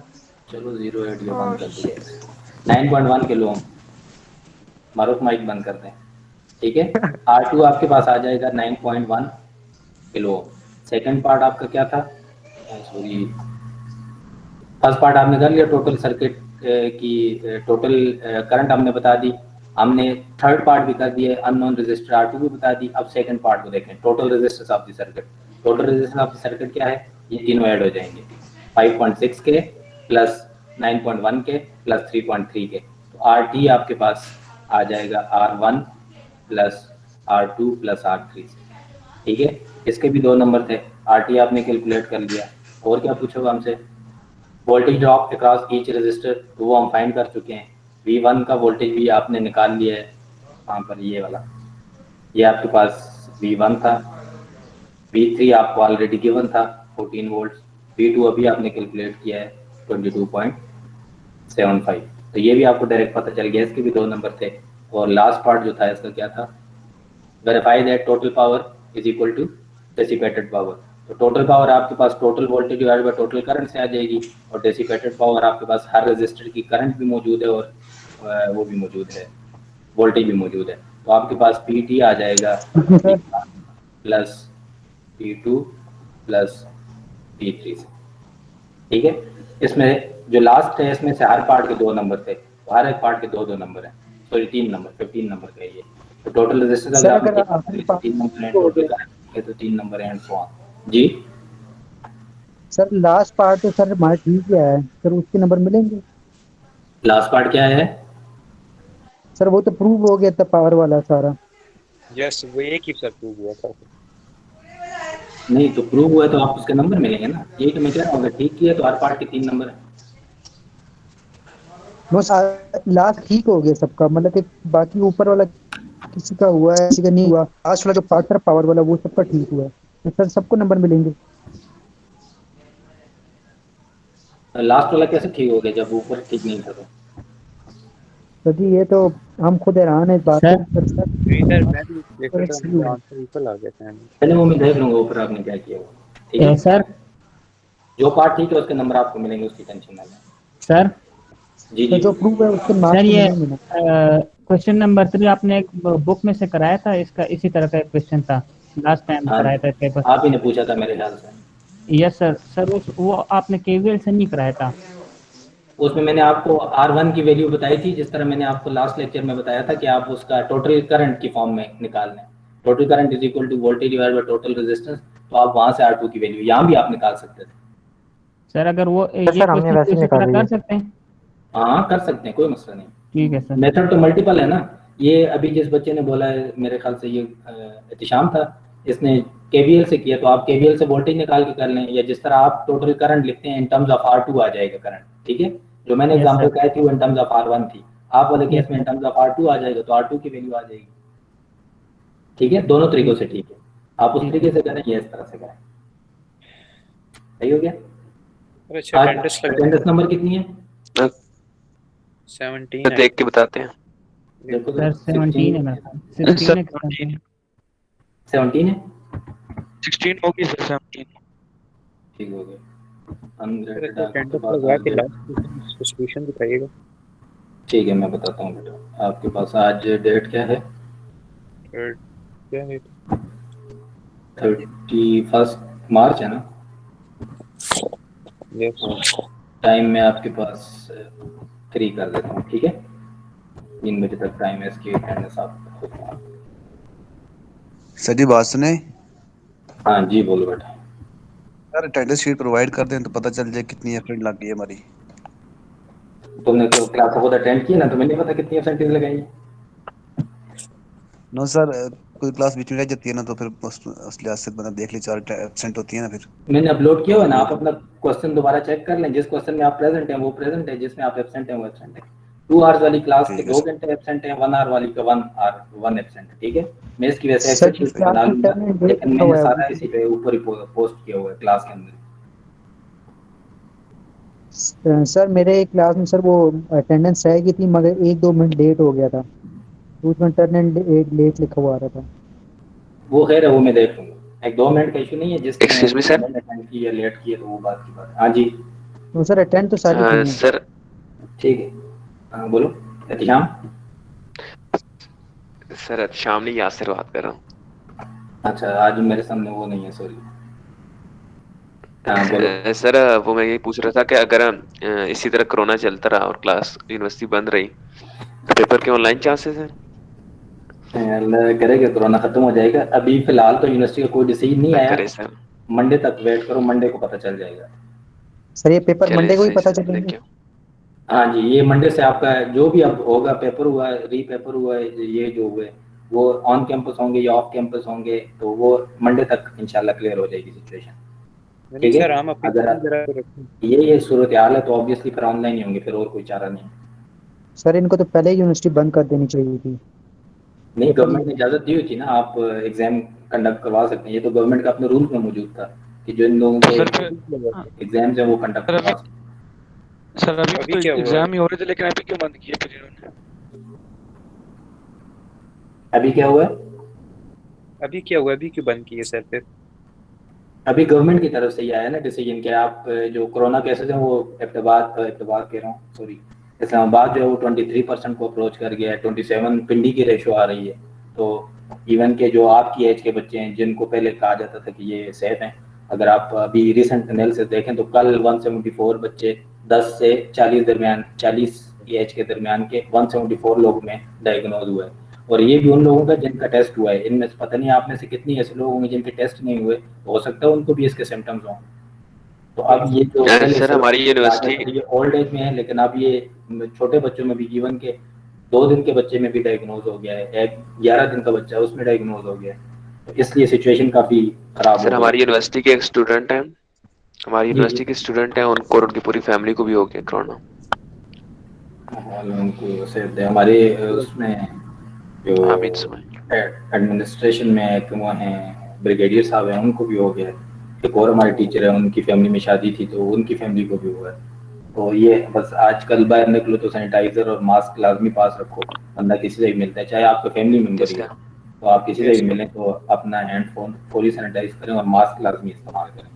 चलो 08 ये बंद कर दिया, 9.1 किलो ओम। मारूफ माइक बंद कर दें, ठीक है। R2 आपके पास आ जाएगा 9.1 किलो ओम। सेकेंड पार्ट आपका क्या था? सॉरी, फर्स्ट पार्ट आपने कर लिया, टोटल सर्किट की टोटल करंट हमने बता दी। हमने थर्ड पार्ट भी कर दिया, अननोन रेजिस्टर R2 भी बता दी। अब सेकंड पार्ट को देखें, total resistance of the circuit. Total resistance of the circuit क्या है? ये तीनों ऐड हो जाएंगे, 5.6 के प्लस 9.1 के प्लस 3.3 के। तो RT आपके पास आ जाएगा R1 plus R2 plus R3, ठीक है। इसके भी दो नंबर थे, RT आपने कैलकुलेट कर लिया। और क्या पूछोगा हमसे? Voltage drop across each resistor, तो वो हम फाइंड कर चुके हैं। V1 का वोल्टेज भी आपने निकाल लिया है, वहाँ पर ये वाला, ये आपके पास V1 था। V3 आपको ऑलरेडी गिवन था 14 वोल्ट। V2 अभी आपने कैलकुलेट किया है 22.75, तो ये भी आपको डायरेक्ट पता चल गया। इसके भी दो नंबर थे। और लास्ट पार्ट जो था इसका क्या था? Verify that total power is equal to dissipated power. तो टोटल पावर आपके पास total voltage divide by total current से आ जाएगी, और डेसिपेटेड पावर आपके पास हर रजिस्टर की करंट भी मौजूद है और वो भी मौजूद है, वोल्टेज भी मौजूद है। तो आपके पास PT आ जाएगा प्लस P2 प्लस P3, ठीक है। इसमें जो लास्ट है इसमें से हर पार्ट के दो नंबर थे, तो हर एक पार्ट के दो दो नंबर हैं, सॉरी 3 नंबर, 15 नंबर का ये। तो टोटल रेजिस्टेंस सर अगर आखिरी पार्ट 3 नंबर हैं, टोटल करंट है तो 3 नंबर हैं, एंड सो ऑन। जी सर लास्ट पार्ट तो सर हमारा ठीक ही है सर, उसके नंबर मिलेंगे? लास्ट पार्ट क्या है? सर वो तो प्रूव हो गया था पावर वाला सारा। यस, वो एक ही सर प्रूव हुआ था। नहीं तो प्रूव हुआ है तो आप उसके नंबर मिलेंगे ना, यही तो मैं कह रहा हूँ। अगर ठीक किया तो हर पार्ट के 3 नंबर हैं। नो लास्ट ठीक हो गया सबका, मतलब कि बाकी ऊपर वाला किसी का हुआ है किसी का नहीं हुआ। लास्ट वाला जो पार्ट था पावर वाला वो सबका ठीक हुआ है, तो सर सबको नंबर मिलेंगे? लास्ट वाला कैसे ठीक हो गया जब ऊपर ठीक नहीं था? सर जी ये तो हम खुद हैरान है इस बात पर सर। नहीं सर, मैं भी देख रहा था, मुझे आंसर ऊपर आ गया था। पहले वो मैं देख लूंगा ऊपर आपने क्या किया हुआ, ठीक है सर। जो पार्ट ठीक है उसके नंबर आपको मिलेंगे, उसकी टेंशन ना लें। सर जी तो जी जो प्रूव है उसके सर, मार्क्स ये मिलेंगे ना? क्वेश्चन नंबर 3 आपने एक बुक में से कराया था, इसका इसी तरह का एक क्वेश्चन था लास्ट टाइम हाँ, कराया था पेपर। आप ही ने पूछा था मेरे ख्याल से। Yes sir. सर वो आपने केवीएल से नहीं कराया था। उसमें मैंने आपको R1 की वैल्यू बताई थी, जिस तरह मैंने आपको लास्ट लेक्चर में बताया था कि आप उसका टोटल करंट की फॉर्म में निकाल लें। Total current is equal to voltage divide by total resistance, तो आप वहां से R2 की वैल्यू यहाँ भी आप निकाल सकते थे। सर अगर वो ये सर हमने क्वेश्चन वैसे इसी निकाल तरह लिया। कर सकते हैं? हाँ कर सकते हैं, कोई मसला नहीं। ठीक है सर। मेथड तो मल्टीपल है ना। ये अभी जिस बच्चे ने बोला है, मेरे ख्याल से ये एहतिशाम था, इसने केवीएल से किया, तो आप केवीएल से वोल्टेज निकाल के कर लें, या जिस तरह आप टोटल करंट लिखते हैं इन टर्म्स ऑफ R2 आ जाएगा करंट, ठीक है। जो मैंने Yes, एग्जांपल sir. बताई थी वो इन टर्म्स ऑफ R1 थी, आप वाले केस Yes, में इन sir. टर्म्स ऑफ R2 आ जाएगा, तो R2 की वैल्यू आ जाएगी, ठीक है। दोनों तरीकों से ठीक है, आप उस तरीके से करें या इस तरह से करें, सही हो गया। अच्छा, अटेंडेंस लग अटेंडेंस नंबर कितनी है? 17 तो है देख के बताते हैं। देखो सर 17 है मेरा 16 है सर। 17 है 16 होगी सर 17। ठीक हो गया। सर अनग्रेडेड इसका आपके अटेंडेंस पास लगवा आज के लास्ट सॉल्यूशन दिखाइएगा। ठीक है मैं बताता हूँ बेटा आपके पास आज डेट क्या है थर्ड क्या है 31 मार्च है ना यस टाइम मैं आपके पास 3 कर देता हूँ ठीक है 3 बजे तक टाइम है इसकी अटेंडेंस आप सर जी बात सुने। हाँ जी बोलो बेटा सर अटेंडेंस शीट प्रोवाइड कर दें तो पता चल जाए कितनी एब्सेंट लग गई है हमारी। तुमने क्लास खुद अटेंड की ना तुम्हें नहीं पता कितनी एब्सेंटीज लगाई है नो सर कोई क्लास बीच में रह जाती है ना तो फिर उस लिहाज से मतलब देख ली 4 एब्सेंट होती है ना फिर। मैंने अपलोड किया तो हुआ है ना वो आप अपना क्वेश्चन दोबारा चेक कर लें जिस क्वेश्चन में आप प्रेजेंट हैं वो प्रेजेंट है जिसमें आप एब्सेंट हैं वो एब्सेंट है 2 आवर्स वाली क्लास के ठीक है 2 सर। घंटे एब्सेंट है 1 आवर वाली का 1 आवर 1 एब्सेंट है ठीक है मैं इसकी वैसे सर एक्सेल शीट पे क्लास बना में लूंगा टाइम एंड डेट लेकिन लिखा मैंने हुआ है सारा इसी पे ऊपर ही पोस्ट किया हुआ है क्लास के अंदर सर मेरे क्लास में सर वो अटेंडेंस रहेगी थी मगर 1-2 मिनट लेट हो गया था तो उसमें अटेंडेंस लेट लिखा हुआ आ रहा था। वो खैर है वो मैं देख लूंगा 1-2 मिनट का इशू नहीं है जिसने एक्सक्यूज मी सर। अटेंड की या लेट की है तो वो बात की बात हाँ जी तो सर अटेंड तो सारी की हैं। सर ठीक है हाँ बोलो एहतिशाम सर शाम नहीं यासिर बात कर रहा हूँ। अच्छा आज मेरे सामने वो नहीं है सॉरी हाँ बोलो सर वो मैं ये पूछ रहा था कि अगर इसी तरह कोरोना चलता रहा और क्लास यूनिवर्सिटी बंद रही तो पेपर के ऑनलाइन चांसेस हैं। अल्लाह करेगा कोरोना खत्म हो जाएगा अभी फिलहाल तो यूनिवर्सिटी का कोई डिसीजन नहीं आया करे सर। मंडे तक वेट करो मंडे को पता चल जाएगा सर ये पेपर चले मंडे को ही सही पता सर चलेंगे। Thank you. हाँ जी ये मंडे से आपका जो भी अब होगा पेपर हुआ है री पेपर हुआ है ये जो हुए वो ऑन कैंपस होंगे या ऑफ कैंपस होंगे तो वो मंडे तक इंशाल्लाह क्लियर हो जाएगी सिचुएशन नहीं ठीक है सर हम अपनी अगर जरा रखें। ये सूरत हाल है तो ऑब्वियसली फिर ऑनलाइन ही होंगे फिर और कोई चारा नहीं सर इनको तो पहले ही यूनिवर्सिटी बंद कर देनी चाहिए थी। नहीं गवर्नमेंट ने इजाजत दी हुई थी ना आप एग्जाम कंडक्ट करवा सकते हैं ये तो गवर्नमेंट का अपने रूल में मौजूद था कि जो इन लोगों के एग्जाम्स हैं वो कंडक्ट करवा सकते हैं सर अभी तो क्या हुआ एग्जाम ही हो रहे थे लेकिन अभी क्यों बंद किए फिर इन्होंने। अभी क्या हुआ है अभी क्या हुआ अभी क्यों बंद किए सर फिर अभी गवर्नमेंट की तरफ से ही आया ना डिसीजन कि आप जो कोरोना केसेस हैं वो इब्तिदाबाद कह रहा हूँ सॉरी इस्लामाबाद जो है वो 23% को अप्रोच कर गया है 27 पिंडी की रेशो आ रही है तो इवन के जो आपकी एज के बच्चे हैं जिनको पहले कहा जाता था कि ये सेफ हैं अगर आप अभी रिसेंट एनालिसिस देखें तो कल 174 बच्चे 10 से 40 दरमियान 40 एज के दरमियान के 174 लोगों में डायग्नोज हुआ है और ये भी उन लोगों का जिनका टेस्ट हुआ है इनमें से पता नहीं आप में से कितनी ऐसे लोग होंगे जिनके टेस्ट नहीं हुए तो हो सकता है उनको भी इसके सिम्टम्स हों तो अब ये जो सर हमारी यूनिवर्सिटी ये ओल्ड एज में है लेकिन अब ये छोटे बच्चों में भी इवन के 2 दिन के बच्चे में भी डायग्नोज हो गया है 11 दिन का बच्चा है उसमें डायग्नोज हो गया है तो इसलिए सिचुएशन काफी खराब हो सर गई हमारी यूनिवर्सिटी के एक स्टूडेंट हैं हमारी यूनिवर्सिटी के स्टूडेंट हैं उनको और उनकी पूरी फैमिली को भी हो गया कोरोना। उनको से हमारे उसमें जो एडमिनिस्ट्रेशन में एक वो हैं ब्रिगेडियर साहब हैं उनको भी हो गया है एक और हमारे टीचर है उनकी फैमिली में शादी थी तो उनकी फैमिली को भी हुआ है तो ये बस आजकल बाहर निकलो तो सैनिटाइजर और मास्क लाजमी पास रखो बंदा किसी से भी मिलता है चाहे आपका फैमिली मेम्बर ही हो तो आप किसी से भी मिलें तो अपना हैंड फोन फुली सैनिटाइज करें और मास्क लाजमी इस्तेमाल करें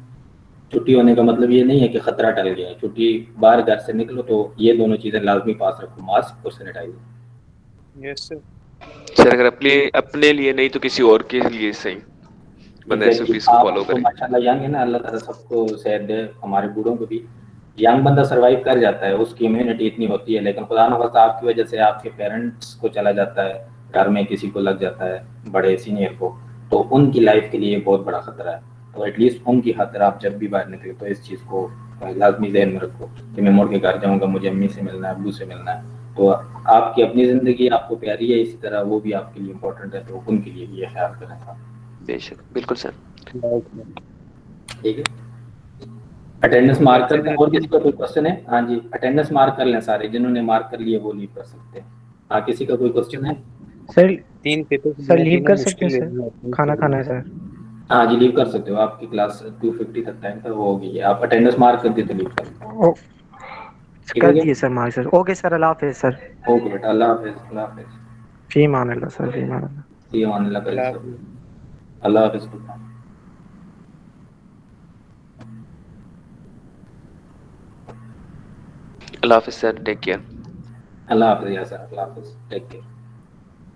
छुट्टी होने का मतलब ये नहीं है कि खतरा टल गया है छुट्टी बाहर घर से निकलो तो ये दोनों चीजें लाजमी पास रखो मास्क और सैनिटाइजर यस सर सर अगर अपने लिए नहीं तो किसी और के लिए सही बंदा एसओपीज को फॉलो करे माशाल्लाह यंग है ना अल्लाह ताला सबको सेहत दे हमारे बूढ़ों को भी यंग बंदा सरवाइव कर जाता है उसकी इम्यूनिटी इतनी होती है लेकिन खुदा न खास्ता आपकी वजह से आपके पेरेंट्स को चला जाता है घर में किसी को लग जाता है बड़े सीनियर को तो उनकी लाइफ के लिए बहुत बड़ा खतरा है तो एटलीस्ट उनकी खातिर आप जब भी बाहर निकले तो इस चीज़ को लाजमी ध्यान में रखो कि मैं मुड़ के घर जाऊँगा मुझे अम्मी से मिलना है अब्बू से मिलना है तो आपकी अपनी ज़िंदगी आपको प्यारी है इसी तरह वो भी आपके लिए इम्पोर्टेंट है तो उनके लिए भी ये ख्याल करें बेशक बिल्कुल सर ठीक है अटेंडेंस मार्क कर दें और किसी का कोई क्वेश्चन है हाँ जी अटेंडेंस मार्क कर लें सारे जिन्होंने मार्क कर लिए वो लीव कर सकते हैं हाँ किसी का कोई क्वेश्चन है सर 3 पेपर सर लीव कर सकते हैं सर खाना खाना है सर हाँ जी लीव कर सकते हो आपकी क्लास 250 तक टाइम था वो होगी आप अटेंडेंस मार्क कर दी तो लीव कर ठीक कर हो गया? दिए sir mark sir. Okay sir, अल्लाह हाफिज सर। ओके बेटा, अल्लाह हाफिज, अल्लाह हाफिज। फी मान अल्लाह सर, फी मान अल्लाह। ये मान अल्लाह करें अल्लाह सब। अल्लाह हाफिज बेटा। अल्लाह हाफिज सर, टेक केयर। अल्लाह हाफिज या सर, अल्लाह हाफिज, टेक केयर।